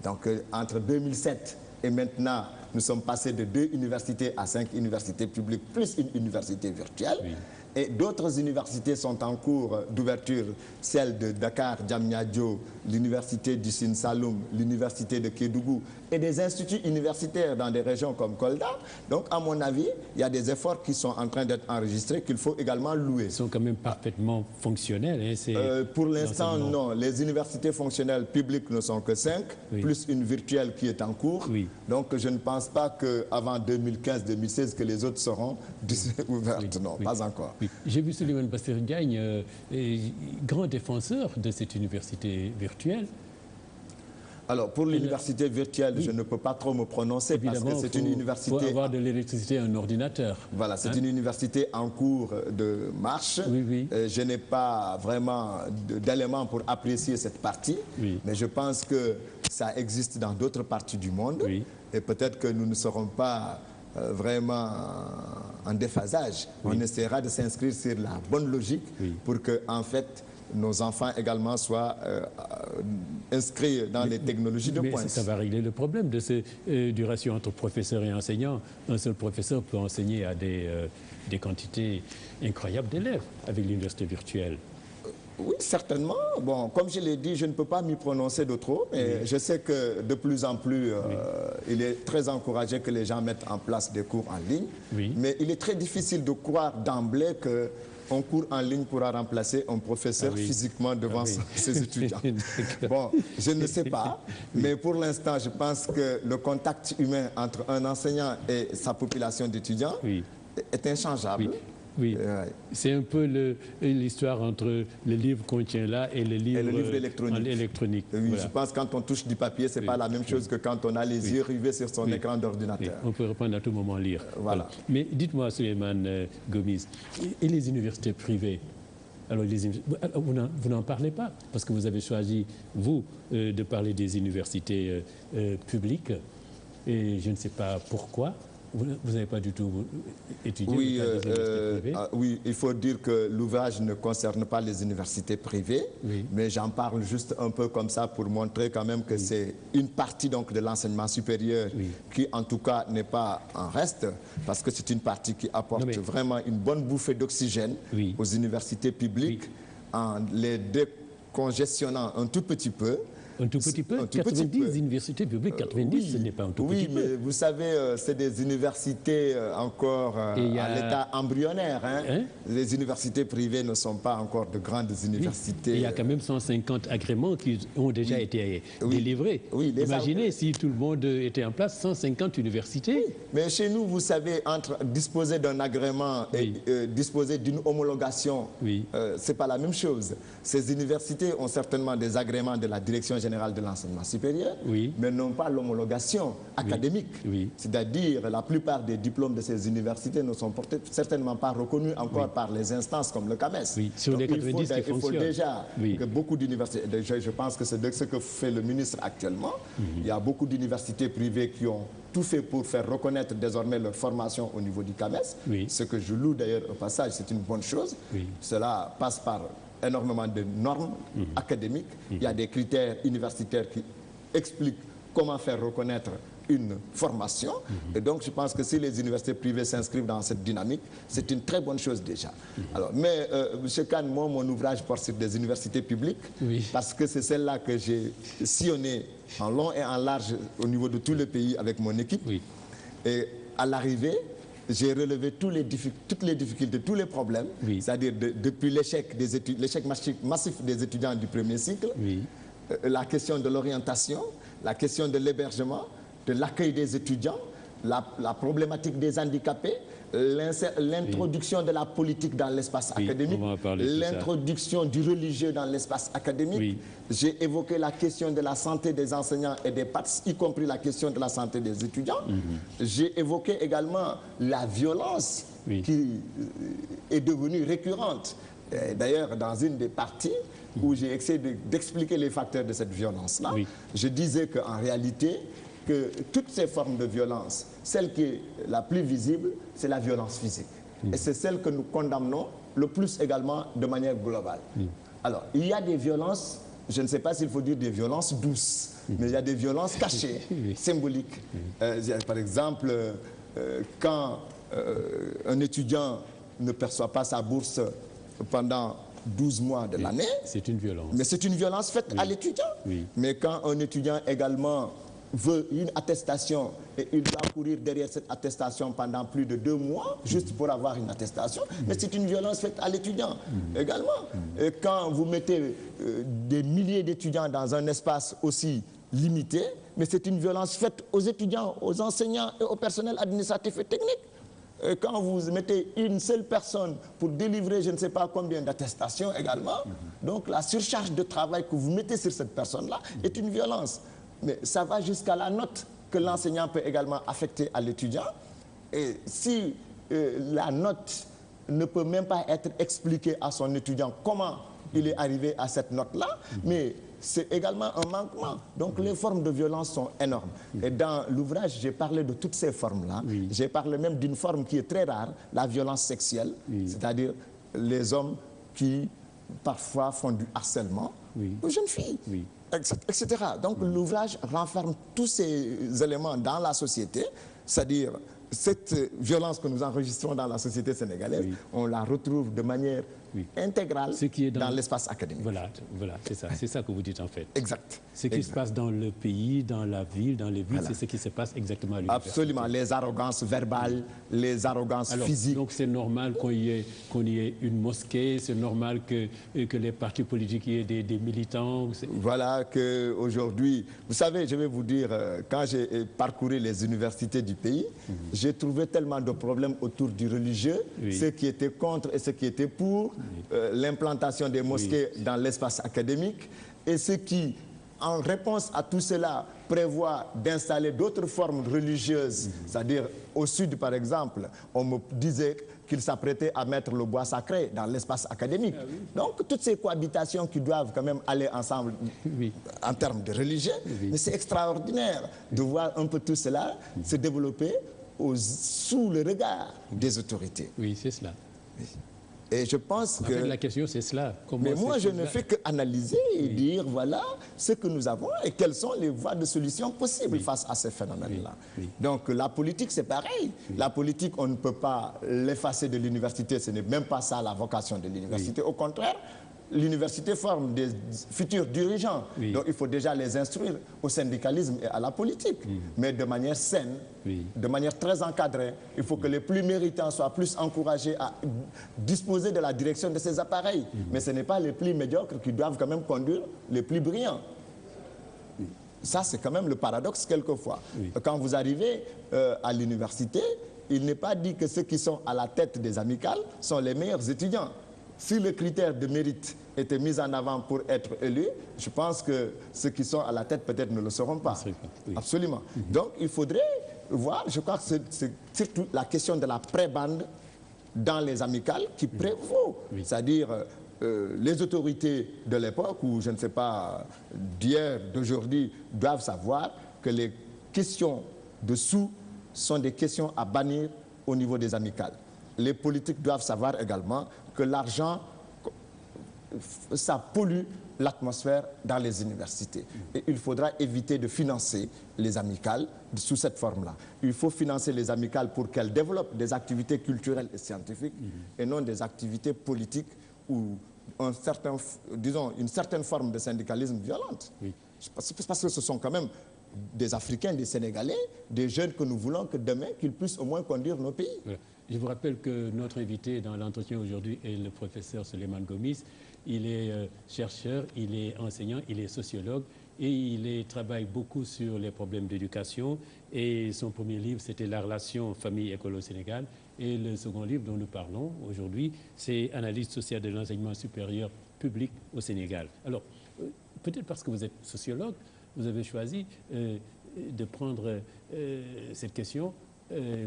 Donc, entre 2007 et maintenant, nous sommes passés de 2 universités à 5 universités publiques, plus une université virtuelle. Oui. Et d'autres universités sont en cours d'ouverture, celle de Dakar, Diamniadio, l'université du Sine Saloum, l'université de Kédougou et des instituts universitaires dans des régions comme Kolda. Donc, à mon avis, il y a des efforts qui sont en train d'être enregistrés qu'il faut également louer. Ils sont quand même parfaitement fonctionnels. Hein, pour l'instant, non. Les universités fonctionnelles publiques ne sont que 5, oui. Plus une virtuelle qui est en cours. Oui. Donc, je ne pense pas qu'avant 2015-2016, que les autres seront ouvertes. Oui. Non, oui. Pas encore. Oui. J'ai vu Souleymane Bassirou Diagne, grand défenseur de cette université virtuelle. Alors, pour l'université virtuelle, oui. Je ne peux pas trop me prononcer. Évidemment, parce que c'est une université... Il faut avoir de l'électricité et un ordinateur. Voilà, c'est une université en cours de marche. Oui, oui. Je n'ai pas vraiment d'éléments pour apprécier cette partie. Oui. Mais je pense que ça existe dans d'autres parties du monde. Oui. Et peut-être que nous ne serons pas vraiment en déphasage. Oui. On essaiera de s'inscrire sur la bonne logique pour que, en fait, nos enfants également soient inscrits dans les technologies de pointe. Ça va régler le problème du ratio entre professeurs et enseignants. Un seul professeur peut enseigner à des quantités incroyables d'élèves avec l'université virtuelle. Oui, certainement. Bon, comme je l'ai dit, je ne peux pas m'y prononcer de trop, mais je sais que de plus en plus, il est très encouragé que les gens mettent en place des cours en ligne. Oui. Mais il est très difficile de croire d'emblée que un cours en ligne pourra remplacer un professeur physiquement devant ses étudiants. Bon, je ne sais pas, mais pour l'instant, je pense que le contact humain entre un enseignant et sa population d'étudiants est inchangeable. Oui, c'est un peu l'histoire entre le livre qu'on tient là et le livre électronique. Oui, voilà. Je pense que quand on touche du papier, ce n'est pas la même chose que quand on a les yeux rivés sur son écran d'ordinateur. On peut reprendre à tout moment lire. Voilà. Mais dites-moi, Souleymane Gomis, et les universités privées? Alors, vous n'en parlez pas, parce que vous avez choisi, vous, de parler des universités publiques, et je ne sais pas pourquoi. Vous n'avez pas du tout étudié les universités privées? Oui, il faut dire que l'ouvrage ne concerne pas les universités privées, mais j'en parle juste un peu comme ça pour montrer quand même que c'est une partie donc, de l'enseignement supérieur qui en tout cas n'est pas en reste, parce que c'est une partie qui apporte vraiment une bonne bouffée d'oxygène aux universités publiques en les décongestionnant un tout petit peu. Un tout petit peu, 90 universités publiques, 90, ce n'est pas un tout petit peu. Oui, mais vous savez, c'est des universités encore à l'état embryonnaire. Les universités privées ne sont pas encore de grandes universités. Il y a quand même 150 agréments qui ont déjà été délivrés. Imaginez si tout le monde était en place, 150 universités. Mais chez nous, vous savez, entre disposer d'un agrément et disposer d'une homologation, ce n'est pas la même chose. Ces universités ont certainement des agréments de la direction générale de l'enseignement supérieur, mais n'ont pas l'homologation académique. C'est-à-dire, la plupart des diplômes de ces universités ne sont certainement pas reconnus encore par les instances comme le CAMES. Sur les 90 il faut déjà que beaucoup d'universités, je pense que c'est ce que fait le ministre actuellement, il y a beaucoup d'universités privées qui ont tout fait pour faire reconnaître désormais leur formation au niveau du CAMES, ce que je loue d'ailleurs au passage, c'est une bonne chose. Cela passe par énormément de normes académiques. Il y a des critères universitaires qui expliquent comment faire reconnaître une formation. Et donc, je pense que si les universités privées s'inscrivent dans cette dynamique, c'est une très bonne chose déjà. Alors, mais, M. Kane, moi, mon ouvrage porte sur des universités publiques, parce que c'est celle-là que j'ai sillonnée en long et en large au niveau de tout le pays avec mon équipe. Et à l'arrivée, j'ai relevé toutes les difficultés, tous les problèmes, c'est-à-dire depuis l'échec massif des étudiants du premier cycle, la question de l'orientation, la question de l'hébergement, de l'accueil des étudiants, la problématique des handicapés, l'introduction de la politique dans l'espace académique, l'introduction du religieux dans l'espace académique. Oui. J'ai évoqué la question de la santé des enseignants et des PATS, y compris la question de la santé des étudiants. J'ai évoqué également la violence qui est devenue récurrente. D'ailleurs, dans une des parties où j'ai essayé d'expliquer les facteurs de cette violence-là, je disais qu'en réalité, que toutes ces formes de violence, celle qui est la plus visible, c'est la violence physique. Et c'est celle que nous condamnons le plus également de manière globale. Alors, il y a des violences, je ne sais pas s'il faut dire des violences douces, mais il y a des violences cachées, symboliques. Par exemple, quand un étudiant ne perçoit pas sa bourse pendant 12 mois de l'année, c'est une violence. Mais c'est une violence faite à l'étudiant. Mais quand un étudiant également veut une attestation et il doit courir derrière cette attestation pendant plus de 2 mois juste pour avoir une attestation, mais c'est une violence faite à l'étudiant également. Et quand vous mettez des milliers d'étudiants dans un espace aussi limité, mais c'est une violence faite aux étudiants, aux enseignants et au personnel administratif et technique. Et quand vous mettez une seule personne pour délivrer je ne sais pas combien d'attestations également, donc la surcharge de travail que vous mettez sur cette personne-là est une violence. Mais ça va jusqu'à la note que l'enseignant peut également affecter à l'étudiant. Et si la note ne peut même pas être expliquée à son étudiant comment il est arrivé à cette note-là, mais c'est également un manquement. Donc les formes de violence sont énormes. Et dans l'ouvrage, j'ai parlé de toutes ces formes-là. J'ai parlé même d'une forme qui est très rare, la violence sexuelle, c'est-à-dire les hommes qui parfois font du harcèlement aux jeunes filles. Etc. Donc l'ouvrage renferme tous ces éléments dans la société, c'est-à-dire cette violence que nous enregistrons dans la société sénégalaise, on la retrouve de manière intégrale dans l'espace académique. Voilà, c'est ça que vous dites en fait. Exact. Ce qui se passe dans le pays, dans la ville, dans les villes, c'est ce qui se passe exactement à l'université. Absolument, les arrogances verbales, les arrogances physiques. Donc c'est normal qu'on y ait une mosquée, c'est normal que les partis politiques y aient des militants. Voilà qu'aujourd'hui, vous savez, je vais vous dire, quand j'ai parcouru les universités du pays, j'ai trouvé tellement de problèmes autour du religieux, ceux qui étaient contre et ceux qui étaient pour, l'implantation des mosquées dans l'espace académique, et ceux qui, en réponse à tout cela, prévoient d'installer d'autres formes religieuses, c'est-à-dire au sud par exemple, on me disait qu'ils s'apprêtaient à mettre le bois sacré dans l'espace académique. Donc toutes ces cohabitations qui doivent quand même aller ensemble en termes de religieux, mais c'est extraordinaire de voir un peu tout cela se développer sous le regard des autorités. Oui, c'est cela. Et je pense que... la question, c'est cela. Mais moi, je ne fais qu'analyser et dire, voilà, ce que nous avons et quelles sont les voies de solution possibles face à ces phénomènes-là. Donc, la politique, c'est pareil. La politique, on ne peut pas l'effacer de l'université. Ce n'est même pas ça la vocation de l'université. Au contraire, l'université forme des futurs dirigeants. Donc il faut déjà les instruire au syndicalisme et à la politique, mais de manière saine, de manière très encadrée. Il faut que les plus méritants soient plus encouragés à disposer de la direction de ces appareils. Mais ce n'est pas les plus médiocres qui doivent quand même conduire les plus brillants. Ça, c'est quand même le paradoxe quelquefois. Quand vous arrivez à l'université, il n'est pas dit que ceux qui sont à la tête des amicales sont les meilleurs étudiants. Si le critère de mérite était mis en avant pour être élu, je pense que ceux qui sont à la tête peut-être ne le seront pas. Absolument. Donc il faudrait voir, je crois que c'est surtout la question de la prébande dans les amicales qui prévaut. C'est-à-dire les autorités de l'époque, ou je ne sais pas, d'hier, d'aujourd'hui, doivent savoir que les questions de sous sont des questions à bannir au niveau des amicales. Les politiques doivent savoir également que l'argent, ça pollue l'atmosphère dans les universités. Et il faudra éviter de financer les amicales sous cette forme-là. Il faut financer les amicales pour qu'elles développent des activités culturelles et scientifiques et non des activités politiques ou une certaine forme de syndicalisme violente. Parce que ce sont quand même des Africains, des Sénégalais, des jeunes que nous voulons que demain, qu'ils puissent au moins conduire nos pays. Je vous rappelle que notre invité dans l'entretien aujourd'hui est le professeur Souleymane Gomis. il est chercheur, il est enseignant, il est sociologue et il travaille beaucoup sur les problèmes d'éducation. Et son premier livre, c'était La relation famille-école au Sénégal. Et le second livre dont nous parlons aujourd'hui, c'est Analyse sociale de l'enseignement supérieur public au Sénégal. Alors, peut-être parce que vous êtes sociologue, vous avez choisi de prendre cette question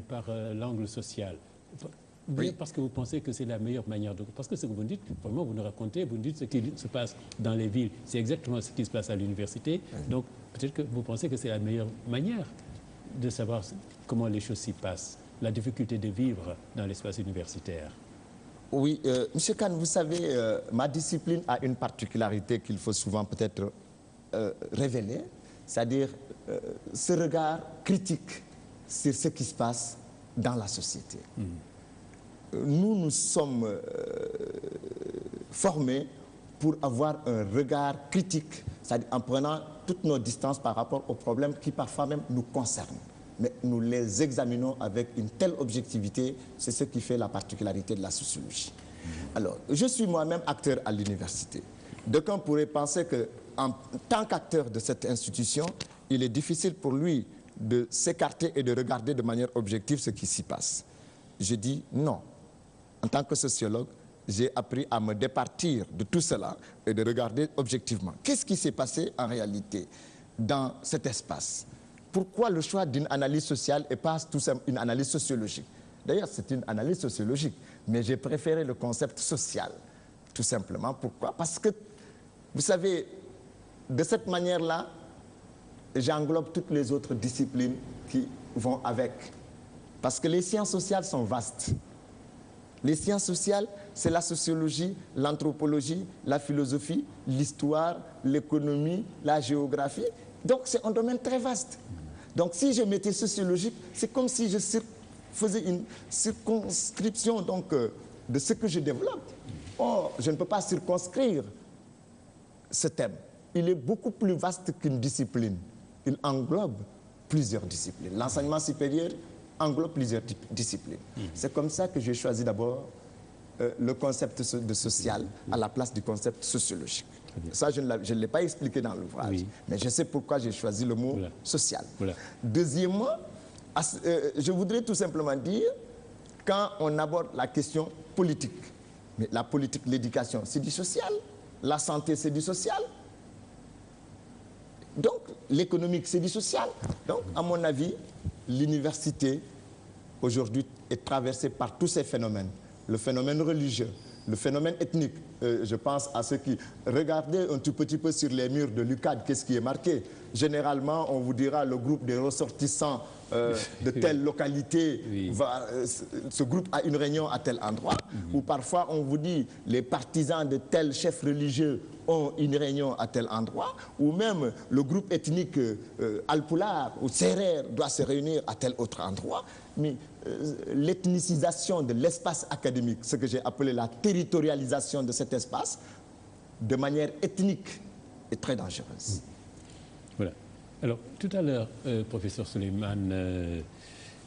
par l'angle social. Oui. Parce que vous pensez que c'est la meilleure manière de... Parce que ce que vous dites, vraiment, vous nous racontez, vous nous dites ce qui se passe dans les villes, c'est exactement ce qui se passe à l'université. Donc, peut-être que vous pensez que c'est la meilleure manière de savoir comment les choses s'y passent, la difficulté de vivre dans l'espace universitaire. Oui, Monsieur Kane, vous savez, ma discipline a une particularité qu'il faut souvent peut-être révéler, c'est-à-dire ce regard critique sur ce qui se passe dans la société. Nous sommes formés pour avoir un regard critique, c'est-à-dire en prenant toutes nos distances par rapport aux problèmes qui parfois même nous concernent. Mais nous les examinons avec une telle objectivité, c'est ce qui fait la particularité de la sociologie. Alors, je suis moi-même acteur à l'université. D'aucuns pourraient penser qu'en tant qu'acteur de cette institution, il est difficile pour lui de s'écarter et de regarder de manière objective ce qui s'y passe. Je dis non. En tant que sociologue, j'ai appris à me départir de tout cela et de regarder objectivement. Qu'est-ce qui s'est passé en réalité dans cet espace? Pourquoi le choix d'une analyse sociale et pas tout simplement une analyse sociologique? D'ailleurs, c'est une analyse sociologique, mais j'ai préféré le concept social, tout simplement. Pourquoi? Parce que, vous savez, de cette manière-là, j'englobe toutes les autres disciplines qui vont avec. Parce que les sciences sociales sont vastes. Les sciences sociales, c'est la sociologie, l'anthropologie, la philosophie, l'histoire, l'économie, la géographie. Donc, c'est un domaine très vaste. Donc, si je mettais sociologique, c'est comme si je faisais une circonscription donc, de ce que je développe. Or, je ne peux pas circonscrire ce thème. Il est beaucoup plus vaste qu'une discipline. Il englobe plusieurs disciplines. L'enseignement supérieur englobe plusieurs disciplines. C'est comme ça que j'ai choisi d'abord le concept de social à la place du concept sociologique. Ça, je ne l'ai pas expliqué dans l'ouvrage, mais je sais pourquoi j'ai choisi le mot social. Deuxièmement, je voudrais tout simplement dire, quand on aborde la question politique, mais la politique, l'éducation, c'est du social, la santé, c'est du social, donc l'économique, c'est du social. Donc, à mon avis, l'université, aujourd'hui, est traversée par tous ces phénomènes. Le phénomène religieux, le phénomène ethnique. Je pense à ceux qui... Regardez un tout petit peu sur les murs de l'UCAD, qu'est-ce qui est marqué? Généralement, on vous dira le groupe des ressortissants de telle localité, ce groupe a une réunion à tel endroit, ou parfois on vous dit les partisans de tel chef religieux ont une réunion à tel endroit, ou même le groupe ethnique Alpulaar ou Serer doit se réunir à tel autre endroit. Mais l'ethnicisation de l'espace académique, ce que j'ai appelé la territorialisation de cet espace, de manière ethnique, est très dangereuse. Voilà. Alors, tout à l'heure, professeur Souleymane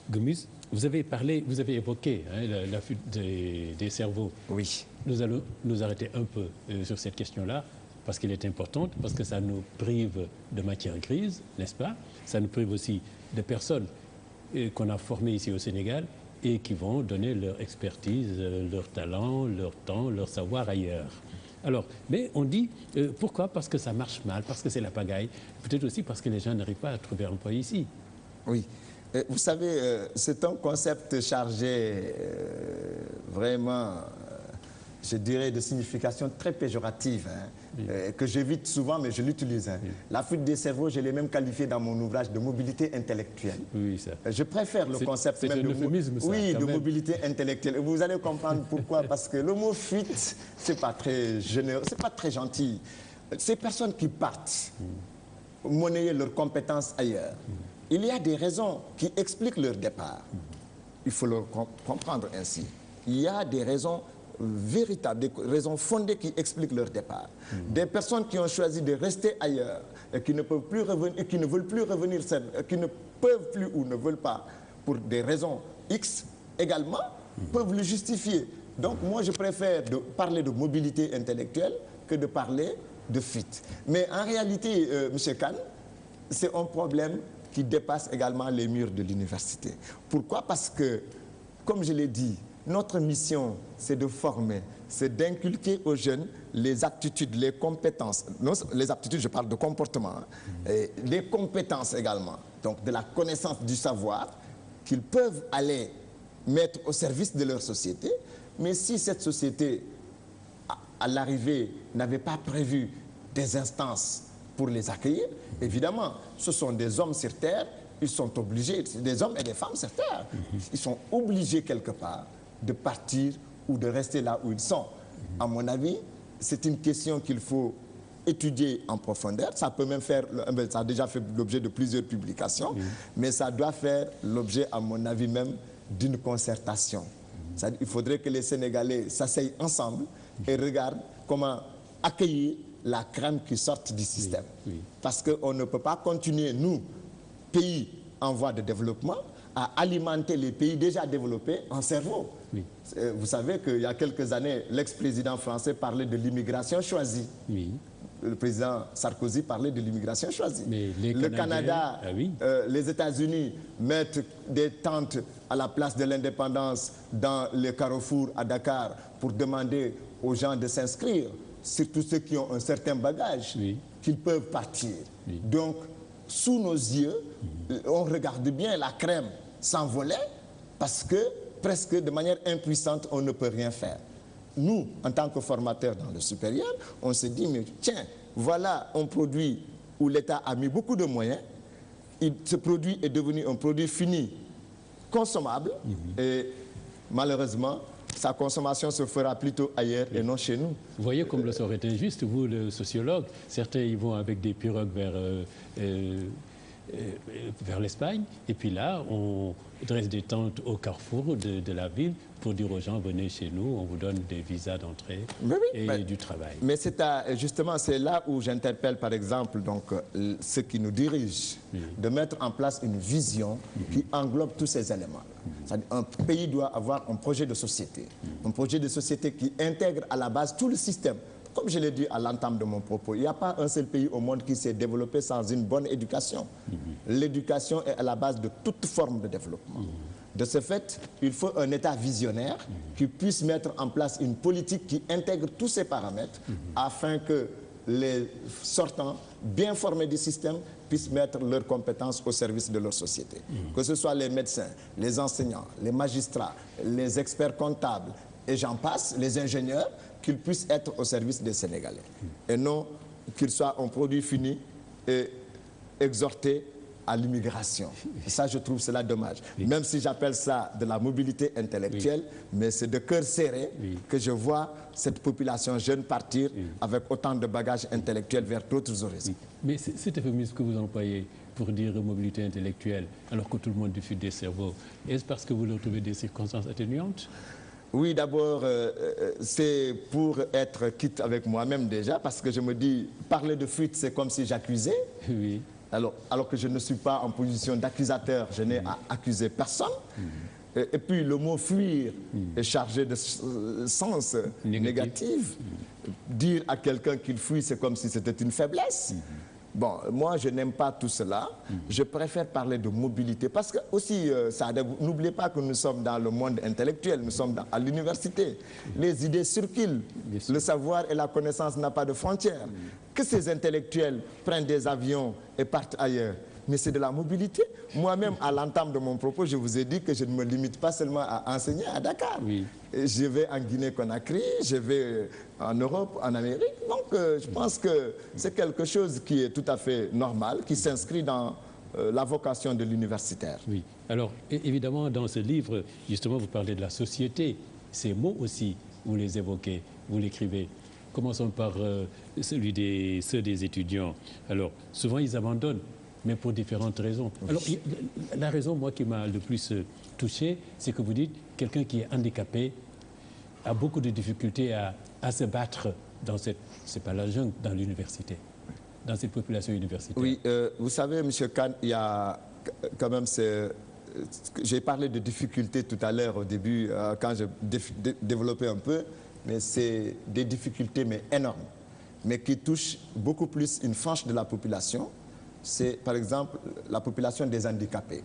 Gomis, vous avez évoqué la fuite des cerveaux. Oui. Nous allons nous arrêter un peu sur cette question-là, parce qu'elle est importante, parce que ça nous prive de matière grise, n'est-ce pas? Ça nous prive aussi de personnes qu'on a formées ici au Sénégal et qui vont donner leur expertise, leur talent, leur temps, leur savoir ailleurs. Alors, mais on dit, pourquoi? Parce que ça marche mal, parce que c'est la pagaille, peut-être aussi parce que les gens n'arrivent pas à trouver emploi ici. Oui. Vous savez, c'est un concept chargé vraiment, je dirais, de signification très péjorative, que j'évite souvent, mais je l'utilise. La fuite des cerveaux, je l'ai même qualifié dans mon ouvrage de mobilité intellectuelle. Oui, ça. Je préfère le concept même de mobilité intellectuelle. Et vous allez comprendre pourquoi. Parce que le mot fuite, c'est pas très généreux, c'est pas très gentil. Ces personnes qui partent monnayer leurs compétences ailleurs, il y a des raisons qui expliquent leur départ. Il faut le comprendre ainsi. Il y a des raisons véritables, des raisons fondées qui expliquent leur départ. Des personnes qui ont choisi de rester ailleurs et qui ne peuvent plus revenir, et qui ne veulent plus revenir, qui ne peuvent plus ou ne veulent pas, pour des raisons X également, peuvent le justifier. Donc moi, je préfère parler de mobilité intellectuelle que de parler de fuite. Mais en réalité, M. Kane, c'est un problème qui dépasse également les murs de l'université. Pourquoi? Parce que, comme je l'ai dit, notre mission, c'est de former, c'est d'inculquer aux jeunes les aptitudes, les compétences. Non, les aptitudes, je parle de comportement, et les compétences également. Donc de la connaissance du savoir qu'ils peuvent aller mettre au service de leur société. Mais si cette société, à l'arrivée, n'avait pas prévu des instances pour les accueillir, évidemment, ce sont des hommes sur terre, ils sont obligés, des hommes et des femmes sur terre, ils sont obligés quelque part de partir ou de rester là où ils sont. À mon avis, c'est une question qu'il faut étudier en profondeur. Ça peut même faire, ça a déjà fait l'objet de plusieurs publications, mais ça doit faire l'objet, à mon avis même, d'une concertation. Il faudrait que les Sénégalais s'asseyent ensemble et regardent comment accueillir la crème qui sort du système. Parce qu'on ne peut pas continuer, nous, pays en voie de développement, à alimenter les pays déjà développés en cerveau. Vous savez qu'il y a quelques années, l'ex-président français parlait de l'immigration choisie. Le président Sarkozy parlait de l'immigration choisie. Mais le Canada, les États-Unis mettent des tentes à la place de l'indépendance dans les carrefours à Dakar pour demander aux gens de s'inscrire, surtout ceux qui ont un certain bagage, qu'ils peuvent partir. Donc, sous nos yeux, on regarde bien la crème s'envoler parce que presque de manière impuissante, on ne peut rien faire. Nous, en tant que formateurs dans le supérieur, on se dit, mais tiens, voilà un produit où l'État a mis beaucoup de moyens. Ce produit est devenu un produit fini, consommable, et malheureusement, sa consommation se fera plutôt ailleurs et non chez nous. Vous voyez comme le aurait été injuste, vous, le sociologue, certains y vont avec des pirogues vers l'Espagne, et puis là, on dresse des tentes au carrefour de la ville pour dire aux gens, venez chez nous, on vous donne des visas d'entrée et du travail. Mais justement, c'est là où j'interpelle, par exemple, donc, ceux qui nous dirigent, de mettre en place une vision qui englobe tous ces éléments. Un pays doit avoir un projet de société, un projet de société qui intègre à la base tout le système. Comme je l'ai dit à l'entame de mon propos, il n'y a pas un seul pays au monde qui s'est développé sans une bonne éducation. L'éducation est à la base de toute forme de développement. De ce fait, il faut un État visionnaire qui puisse mettre en place une politique qui intègre tous ces paramètres afin que les sortants bien formés du système puissent mettre leurs compétences au service de leur société. Que ce soit les médecins, les enseignants, les magistrats, les experts comptables, et j'en passe, les ingénieurs, qu'ils puissent être au service des Sénégalais. Et non qu'ils soient un produit fini et exhortés à l'immigration. Ça, je trouve cela dommage. Même si j'appelle ça de la mobilité intellectuelle, mais c'est de cœur serré que je vois cette population jeune partir avec autant de bagages intellectuels vers d'autres horizons. Mais cet euphémisme que vous employez pour dire mobilité intellectuelle, alors que tout le monde diffuse des cerveaux, est-ce parce que vous leur trouvez des circonstances atténuantes? Oui, d'abord, c'est pour être quitte avec moi-même déjà, parce que je me dis, parler de fuite, c'est comme si j'accusais. Alors que je ne suis pas en position d'accusateur, je n'ai à accuser personne. Et puis le mot fuir est chargé de sens négatif. Dire à quelqu'un qu'il fuit, c'est comme si c'était une faiblesse. Bon, moi, je n'aime pas tout cela. Je préfère parler de mobilité. Parce que aussi, n'oubliez pas que nous sommes dans le monde intellectuel, nous sommes à l'université. Les idées circulent. Le savoir et la connaissance n'ont pas de frontières. Que ces intellectuels prennent des avions et partent ailleurs. Mais c'est de la mobilité. Moi-même, à l'entame de mon propos, je vous ai dit que je ne me limite pas seulement à enseigner à Dakar. Je vais en Guinée-Conakry, je vais en Europe, en Amérique. Donc, je pense que c'est quelque chose qui est tout à fait normal, qui s'inscrit dans la vocation de l'universitaire. Oui. Alors, évidemment, dans ce livre, justement, vous parlez de la société. Ces mots aussi, vous les évoquez, vous l'écrivez. Commençons par ceux des étudiants. Alors, souvent, ils abandonnent, mais pour différentes raisons. Alors, la raison, moi, qui m'a le plus touché, c'est que vous dites quelqu'un qui est handicapé a beaucoup de difficultés à se battre dans cette, c'est pas la jungle, dans l'université, dans cette population universitaire. Oui, vous savez, M. Kane, il y a quand même j'ai parlé de difficultés tout à l'heure au début, quand je développais un peu, mais c'est des difficultés mais énormes, mais qui touchent beaucoup plus une frange de la population. C'est par exemple la population des handicapés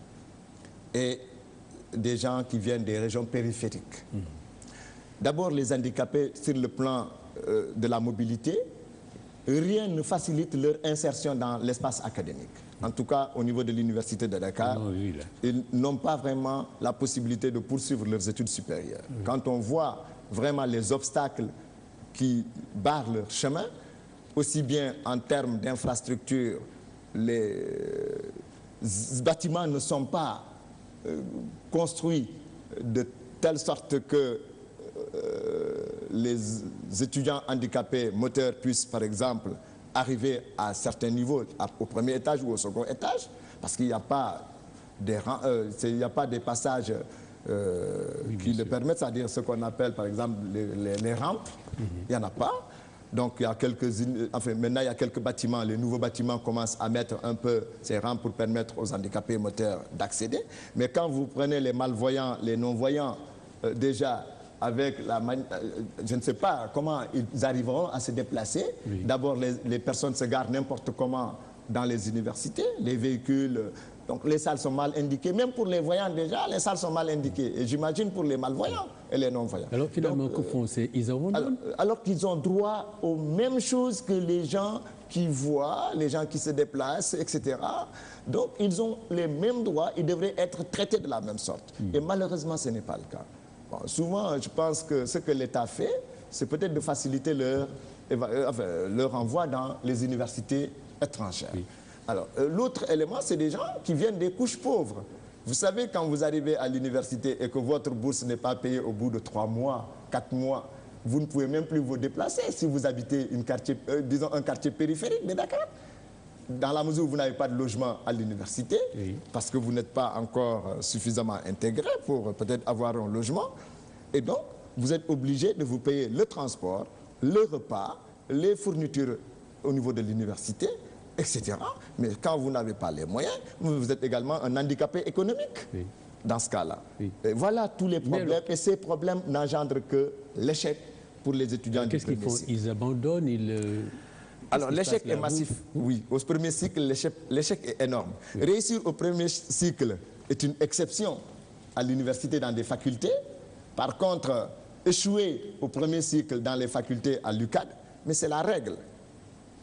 et des gens qui viennent des régions périphériques. D'abord, les handicapés sur le plan de la mobilité, rien ne facilite leur insertion dans l'espace académique. En tout cas, au niveau de l'Université de Dakar, ils n'ont pas vraiment la possibilité de poursuivre leurs études supérieures. Quand on voit vraiment les obstacles qui barrent leur chemin, aussi bien en termes d'infrastructures, les bâtiments ne sont pas construits de telle sorte que les étudiants handicapés moteurs puissent, par exemple, arriver à certains niveaux, au premier étage ou au second étage, parce qu'il n'y a pas des passages qui le permettent, c'est-à-dire ce qu'on appelle, par exemple, les rampes. Il n'y en a pas. Donc, il y a maintenant, il y a quelques bâtiments. Les nouveaux bâtiments commencent à mettre un peu ces rampes pour permettre aux handicapés moteurs d'accéder. Mais quand vous prenez les malvoyants, les non-voyants, déjà, avec je ne sais pas comment ils arriveront à se déplacer. D'abord, les personnes se garent n'importe comment dans les universités, les véhicules. Donc, les salles sont mal indiquées. Même pour les voyants, déjà, les salles sont mal indiquées. Et j'imagine pour les malvoyants et les non-voyants. Alors, finalement, que font ils abandonnent? Alors qu'ils ont droit aux mêmes choses que les gens qui voient, les gens qui se déplacent, etc. Donc, ils ont les mêmes droits. Ils devraient être traités de la même sorte. Et malheureusement, ce n'est pas le cas. Bon, souvent, je pense que ce que l'État fait, c'est peut-être de faciliter leur envoi dans les universités étrangères. Alors, l'autre élément, c'est des gens qui viennent des couches pauvres. Vous savez, quand vous arrivez à l'université et que votre bourse n'est pas payée au bout de 3 mois, 4 mois, vous ne pouvez même plus vous déplacer si vous habitez un quartier périphérique de Dakar. Dans la mesure où vous n'avez pas de logement à l'université, parce que vous n'êtes pas encore suffisamment intégré pour peut-être avoir un logement, et donc vous êtes obligé de vous payer le transport, le repas, les fournitures au niveau de l'université, etc. Mais quand vous n'avez pas les moyens, vous êtes également un handicapé économique dans ce cas-là. Et voilà tous les problèmes, et ces problèmes n'engendrent que l'échec pour les étudiants du premier cycle. Qu'est-ce qu'ils font? Ils abandonnent, Alors, l'échec est massif, oui. Au premier cycle, l'échec est énorme. Réussir au premier cycle est une exception à l'université dans des facultés. Par contre, échouer au premier cycle dans les facultés à l'UCAD, mais c'est la règle.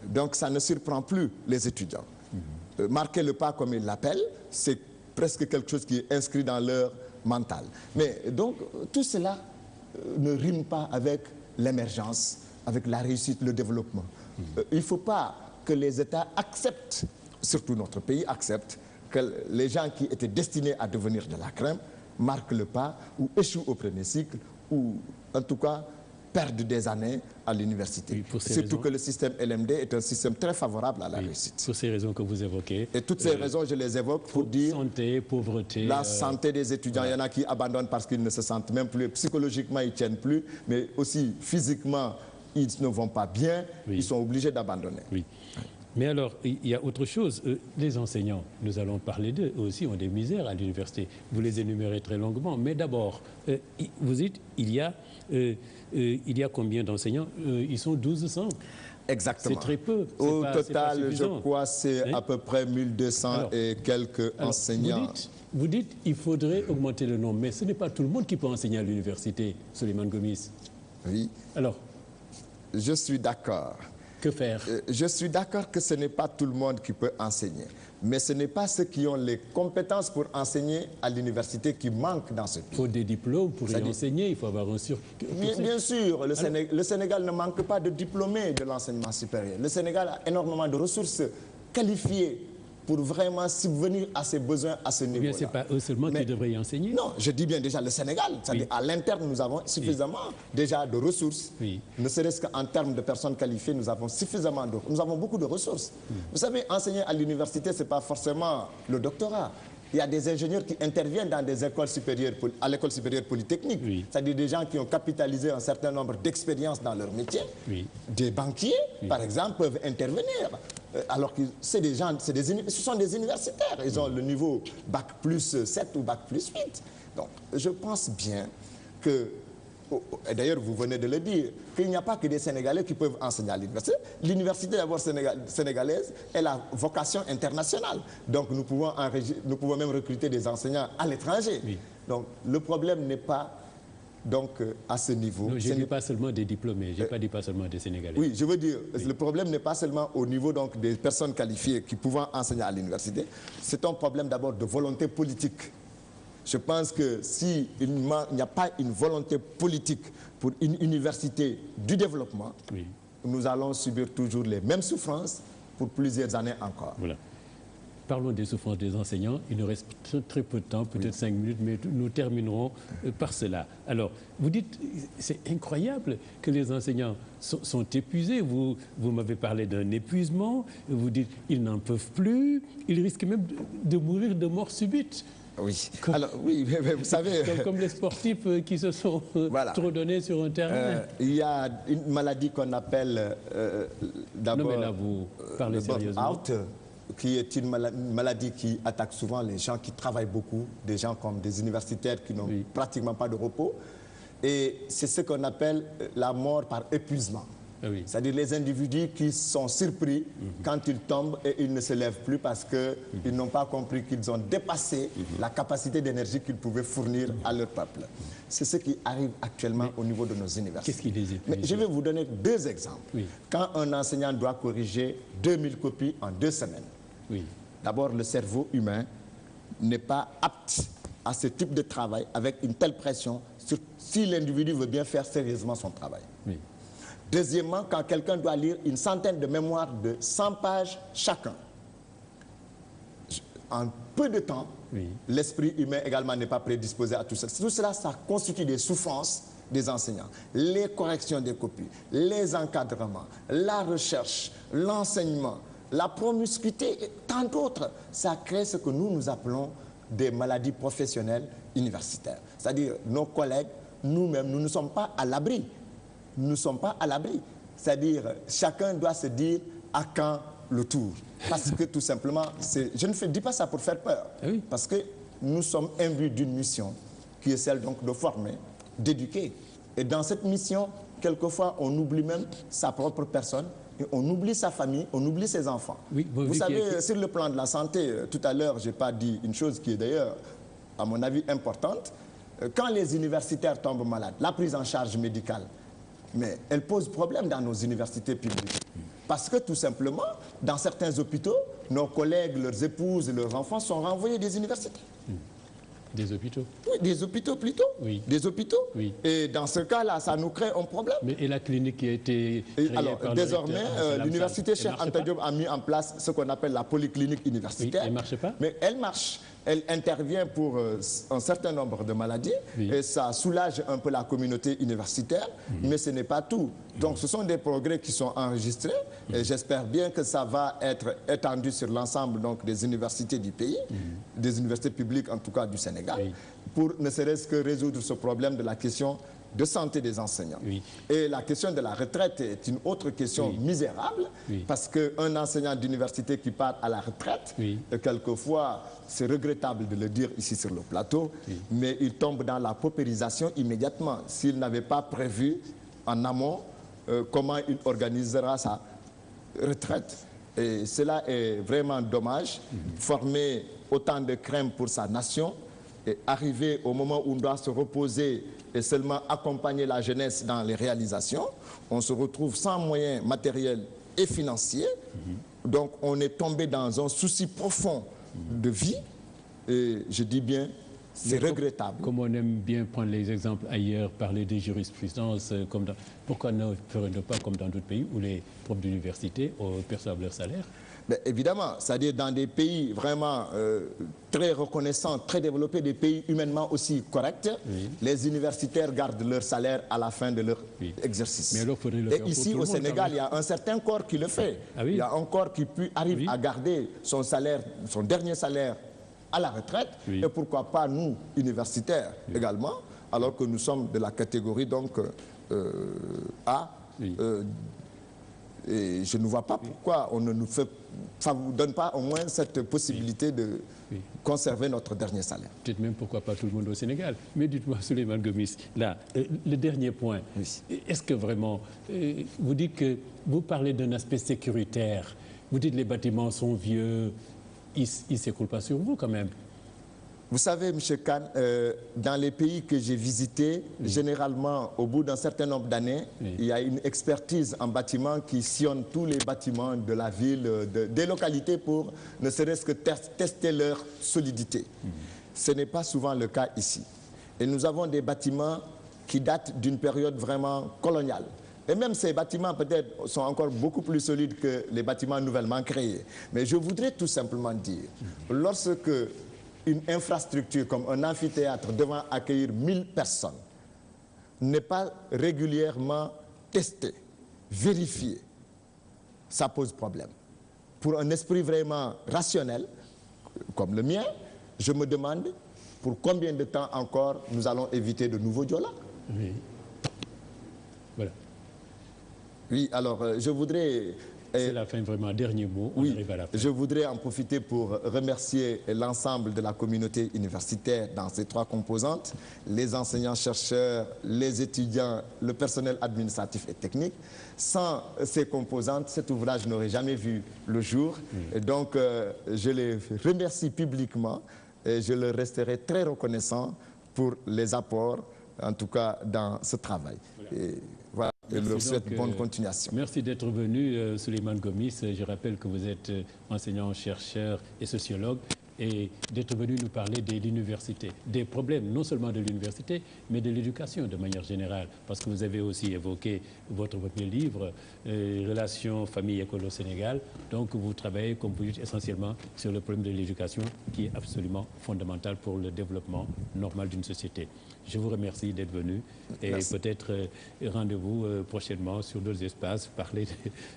Donc, ça ne surprend plus les étudiants. Marquer le pas, comme ils l'appellent, c'est presque quelque chose qui est inscrit dans leur mental. Mais donc, tout cela ne rime pas avec l'émergence, avec la réussite, le développement. Il ne faut pas que les États acceptent, surtout notre pays accepte, que les gens qui étaient destinés à devenir de la crème marquent le pas ou échouent au premier cycle ou en tout cas perdent des années à l'université. Surtout que le système LMD est un système très favorable à la réussite. Pour ces raisons que vous évoquez. Et toutes ces raisons, je les évoque pour dire... Santé, pauvreté... La santé des étudiants, il y en a qui abandonnent parce qu'ils ne se sentent même plus, psychologiquement ils ne tiennent plus, mais aussi physiquement ils ne vont pas bien, ils sont obligés d'abandonner. Mais alors, il y a autre chose. Les enseignants, nous allons parler d'eux, eux aussi ont des misères à l'université. Vous les énumérez très longuement. Mais d'abord, vous dites, il y a combien d'enseignants? Ils sont 1200. Exactement. C'est très peu. Au total, je crois, c'est à peu près 1200 et quelques enseignants. Vous dites qu'il faudrait augmenter le nombre, mais ce n'est pas tout le monde qui peut enseigner à l'université, Souleymane Gomis. Oui. Alors, je suis d'accord. Que faire? Je suis d'accord que ce n'est pas tout le monde qui peut enseigner. Mais ce n'est pas ceux qui ont les compétences pour enseigner à l'université qui manquent dans ce pays. Il faut des diplômes pour y enseigner, il faut avoir un Bien sûr, le Sénégal ne manque pas de diplômés de l'enseignement supérieur. Le Sénégal a énormément de ressources qualifiées pour vraiment subvenir à ses besoins à ce niveau-là. Ce n'est pas eux seulement qui devraient y enseigner? Non, je dis bien déjà le Sénégal. C'est-à-dire à l'interne, nous avons suffisamment déjà de ressources. Ne serait-ce qu'en termes de personnes qualifiées, nous avons suffisamment de... Nous avons beaucoup de ressources. Vous savez, enseigner à l'université, ce n'est pas forcément le doctorat. Il y a des ingénieurs qui interviennent dans des écoles supérieures, à l'école supérieure polytechnique. C'est-à-dire des gens qui ont capitalisé un certain nombre d'expériences dans leur métier. Des banquiers, par exemple, peuvent intervenir. alors que ce sont des universitaires. Ils ont le niveau bac plus 7 ou bac plus 8. Donc, je pense bien que, et d'ailleurs vous venez de le dire, qu'il n'y a pas que des Sénégalais qui peuvent enseigner à l'université. L'université d'abord sénégalaise est la vocation internationale. Donc nous pouvons même recruter des enseignants à l'étranger. Oui. Donc le problème n'est pas à ce niveau. Non, je ne dis pas seulement des diplômés, je n'ai pas dit pas seulement des Sénégalais. Oui, je veux dire, le problème n'est pas seulement au niveau des personnes qualifiées qui peuvent enseigner à l'université. C'est un problème d'abord de volonté politique. Je pense que s'il n'y a pas une volonté politique pour une université du développement, oui, nous allons subir toujours les mêmes souffrances pour plusieurs années encore. Voilà. Parlons des souffrances des enseignants. Il nous reste très peu de temps, peut-être 5 minutes, mais nous terminerons par cela. Alors, vous dites, c'est incroyable que les enseignants sont épuisés. Vous m'avez parlé d'un épuisement. Vous dites, ils n'en peuvent plus. Ils risquent même de mourir de mort subite. Oui. Alors, oui, mais vous savez... Comme les sportifs qui se sont voilà, trop donnés sur un terrain. Il y a une maladie qu'on appelle d'abord... Non, mais là, vous parlez sérieusement. Out, qui est une maladie qui attaque souvent les gens qui travaillent beaucoup, des gens comme des universitaires qui n'ont oui, pratiquement pas de repos. Et c'est ce qu'on appelle la mort par épuisement. Ah oui. C'est-à-dire les individus qui sont surpris quand ils tombent et ils ne se lèvent plus parce qu'ils n'ont pas compris qu'ils ont dépassé la capacité d'énergie qu'ils pouvaient fournir à leur peuple. C'est ce qui arrive actuellement au niveau de nos universités. Qu'est-ce qui les épuise? Mais je vais vous donner 2 exemples. Oui. Quand un enseignant doit corriger 2000 copies en 2 semaines, oui, d'abord le cerveau humain n'est pas apte à ce type de travail avec une telle pression si l'individu veut bien faire sérieusement son travail. Oui. Deuxièmement, quand quelqu'un doit lire une centaine de mémoires de 100 pages chacun, en peu de temps, oui, l'esprit humain également n'est pas prédisposé à tout ça. Tout cela, ça constitue des souffrances des enseignants. Les corrections des copies, les encadrements, la recherche, l'enseignement, la promiscuité et tant d'autres. Ça crée ce que nous appelons des maladies professionnelles universitaires. C'est-à-dire, nos collègues, nous-mêmes, nous ne sommes pas à l'abri. Nous ne sommes pas à l'abri. C'est-à-dire, chacun doit se dire à quand le tour. Parce que tout simplement, je ne dis pas ça pour faire peur. Oui. Parce que nous sommes imbus d'une mission qui est celle donc de former, d'éduquer. Et dans cette mission, quelquefois, on oublie même sa propre personne, et on oublie sa famille, on oublie ses enfants. Oui, vous savez, sur le plan de la santé, tout à l'heure, je n'ai pas dit une chose qui est d'ailleurs, à mon avis, importante. Quand les universitaires tombent malades, la prise en charge médicale, mais elle pose problème dans nos universités publiques. Parce que tout simplement, dans certains hôpitaux, nos collègues, leurs épouses, leurs enfants sont renvoyés des universités. Des hôpitaux? Oui, des hôpitaux plutôt. Oui. Des hôpitaux. Oui. Et dans ce cas-là, ça nous crée un problème. Mais et la clinique qui a été créée alors, par désormais, l'université Cheikh Anta Diop a mis en place ce qu'on appelle la polyclinique universitaire. Oui, elle ne marche pas? Mais elle marche. Elle intervient pour un certain nombre de maladies, oui, et ça soulage un peu la communauté universitaire, mais ce n'est pas tout. Donc ce sont des progrès qui sont enregistrés, et j'espère bien que ça va être étendu sur l'ensemble des universités du pays, des universités publiques en tout cas du Sénégal, oui, pour ne serait-ce que résoudre ce problème de la question de santé des enseignants. Oui. Et la question de la retraite est une autre question, oui, misérable, oui, parce qu'un enseignant d'université qui part à la retraite, oui, quelquefois, c'est regrettable de le dire ici sur le plateau, oui, mais il tombe dans la paupérisation immédiatement s'il n'avait pas prévu en amont comment il organisera sa retraite. Et cela est vraiment dommage. Former autant de crème pour sa nation et arriver au moment où on doit se reposer et seulement accompagner la jeunesse dans les réalisations, on se retrouve sans moyens matériels et financiers. Donc on est tombé dans un souci profond de vie, et je dis bien, c'est regrettable. Comme on aime bien prendre les exemples ailleurs, parler des jurisprudences, pourquoi ne ferait-on pas comme dans d'autres pays où les profs d'université perçoivent leur salaire? Mais évidemment, c'est-à-dire dans des pays vraiment très reconnaissants, très développés, des pays humainement aussi corrects, oui, les universitaires gardent leur salaire à la fin de leur, oui, exercice. Mais alors, faudrait le faire. Et ici au Sénégal, il y a un certain corps qui le fait. Ah oui? Il y a un corps qui arrive, oui, à garder son salaire, son dernier salaire à la retraite, oui, et pourquoi pas nous, universitaires, oui, également, alors que nous sommes de la catégorie donc A, oui, Et je ne vois pas pourquoi on ne nous vous donne pas au moins cette possibilité de conserver notre dernier salaire. Peut-être même pourquoi pas tout le monde au Sénégal. Mais dites-moi, Souleymane Gomis, là, le dernier point, est-ce que vraiment, vous dites que vous parlez d'un aspect sécuritaire, vous dites que les bâtiments sont vieux, ils ne s'écroulent pas sur vous quand même. Vous savez, M. Kane, dans les pays que j'ai visités, généralement, au bout d'un certain nombre d'années, il y a une expertise en bâtiment qui sillonne tous les bâtiments de la ville, des localités pour ne serait-ce que tester leur solidité. Ce n'est pas souvent le cas ici. Et nous avons des bâtiments qui datent d'une période vraiment coloniale. Et même ces bâtiments, peut-être, sont encore beaucoup plus solides que les bâtiments nouvellement créés. Mais je voudrais tout simplement dire, lorsque une infrastructure comme un amphithéâtre devant accueillir 1000 personnes n'est pas régulièrement testée, vérifiée, ça pose problème. Pour un esprit vraiment rationnel, comme le mien, je me demande pour combien de temps encore nous allons éviter de nouveaux Diola. Oui. Voilà. Oui, alors je voudrais... C'est la fin, vraiment, dernier mot, on arrive à la fin. Je voudrais en profiter pour remercier l'ensemble de la communauté universitaire dans ses 3 composantes, les enseignants-chercheurs, les étudiants, le personnel administratif et technique. Sans ces composantes, cet ouvrage n'aurait jamais vu le jour. Et donc, je les remercie publiquement et je leur resterai très reconnaissant pour les apports, en tout cas dans ce travail. Voilà. Et voilà. Je leur souhaite bonne continuation. Merci d'être venu, Souleymane Gomis. Je rappelle que vous êtes enseignant, chercheur et sociologue, et d'être venu nous parler de l'université, des problèmes non seulement de l'université, mais de l'éducation de manière générale. Parce que vous avez aussi évoqué votre premier livre, Relations famille-école au Sénégal. Donc vous travaillez, comme vous dites, essentiellement sur le problème de l'éducation, qui est absolument fondamental pour le développement normal d'une société. Je vous remercie d'être venu et peut-être rendez-vous prochainement sur d'autres espaces, parler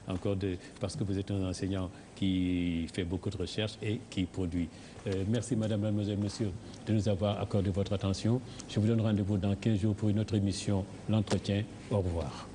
encore parce que vous êtes un enseignant qui fait beaucoup de recherches et qui produit. Merci Madame, Mademoiselle, Monsieur de nous avoir accordé votre attention. Je vous donne rendez-vous dans 15 jours pour une autre émission, L'Entretien. Au revoir.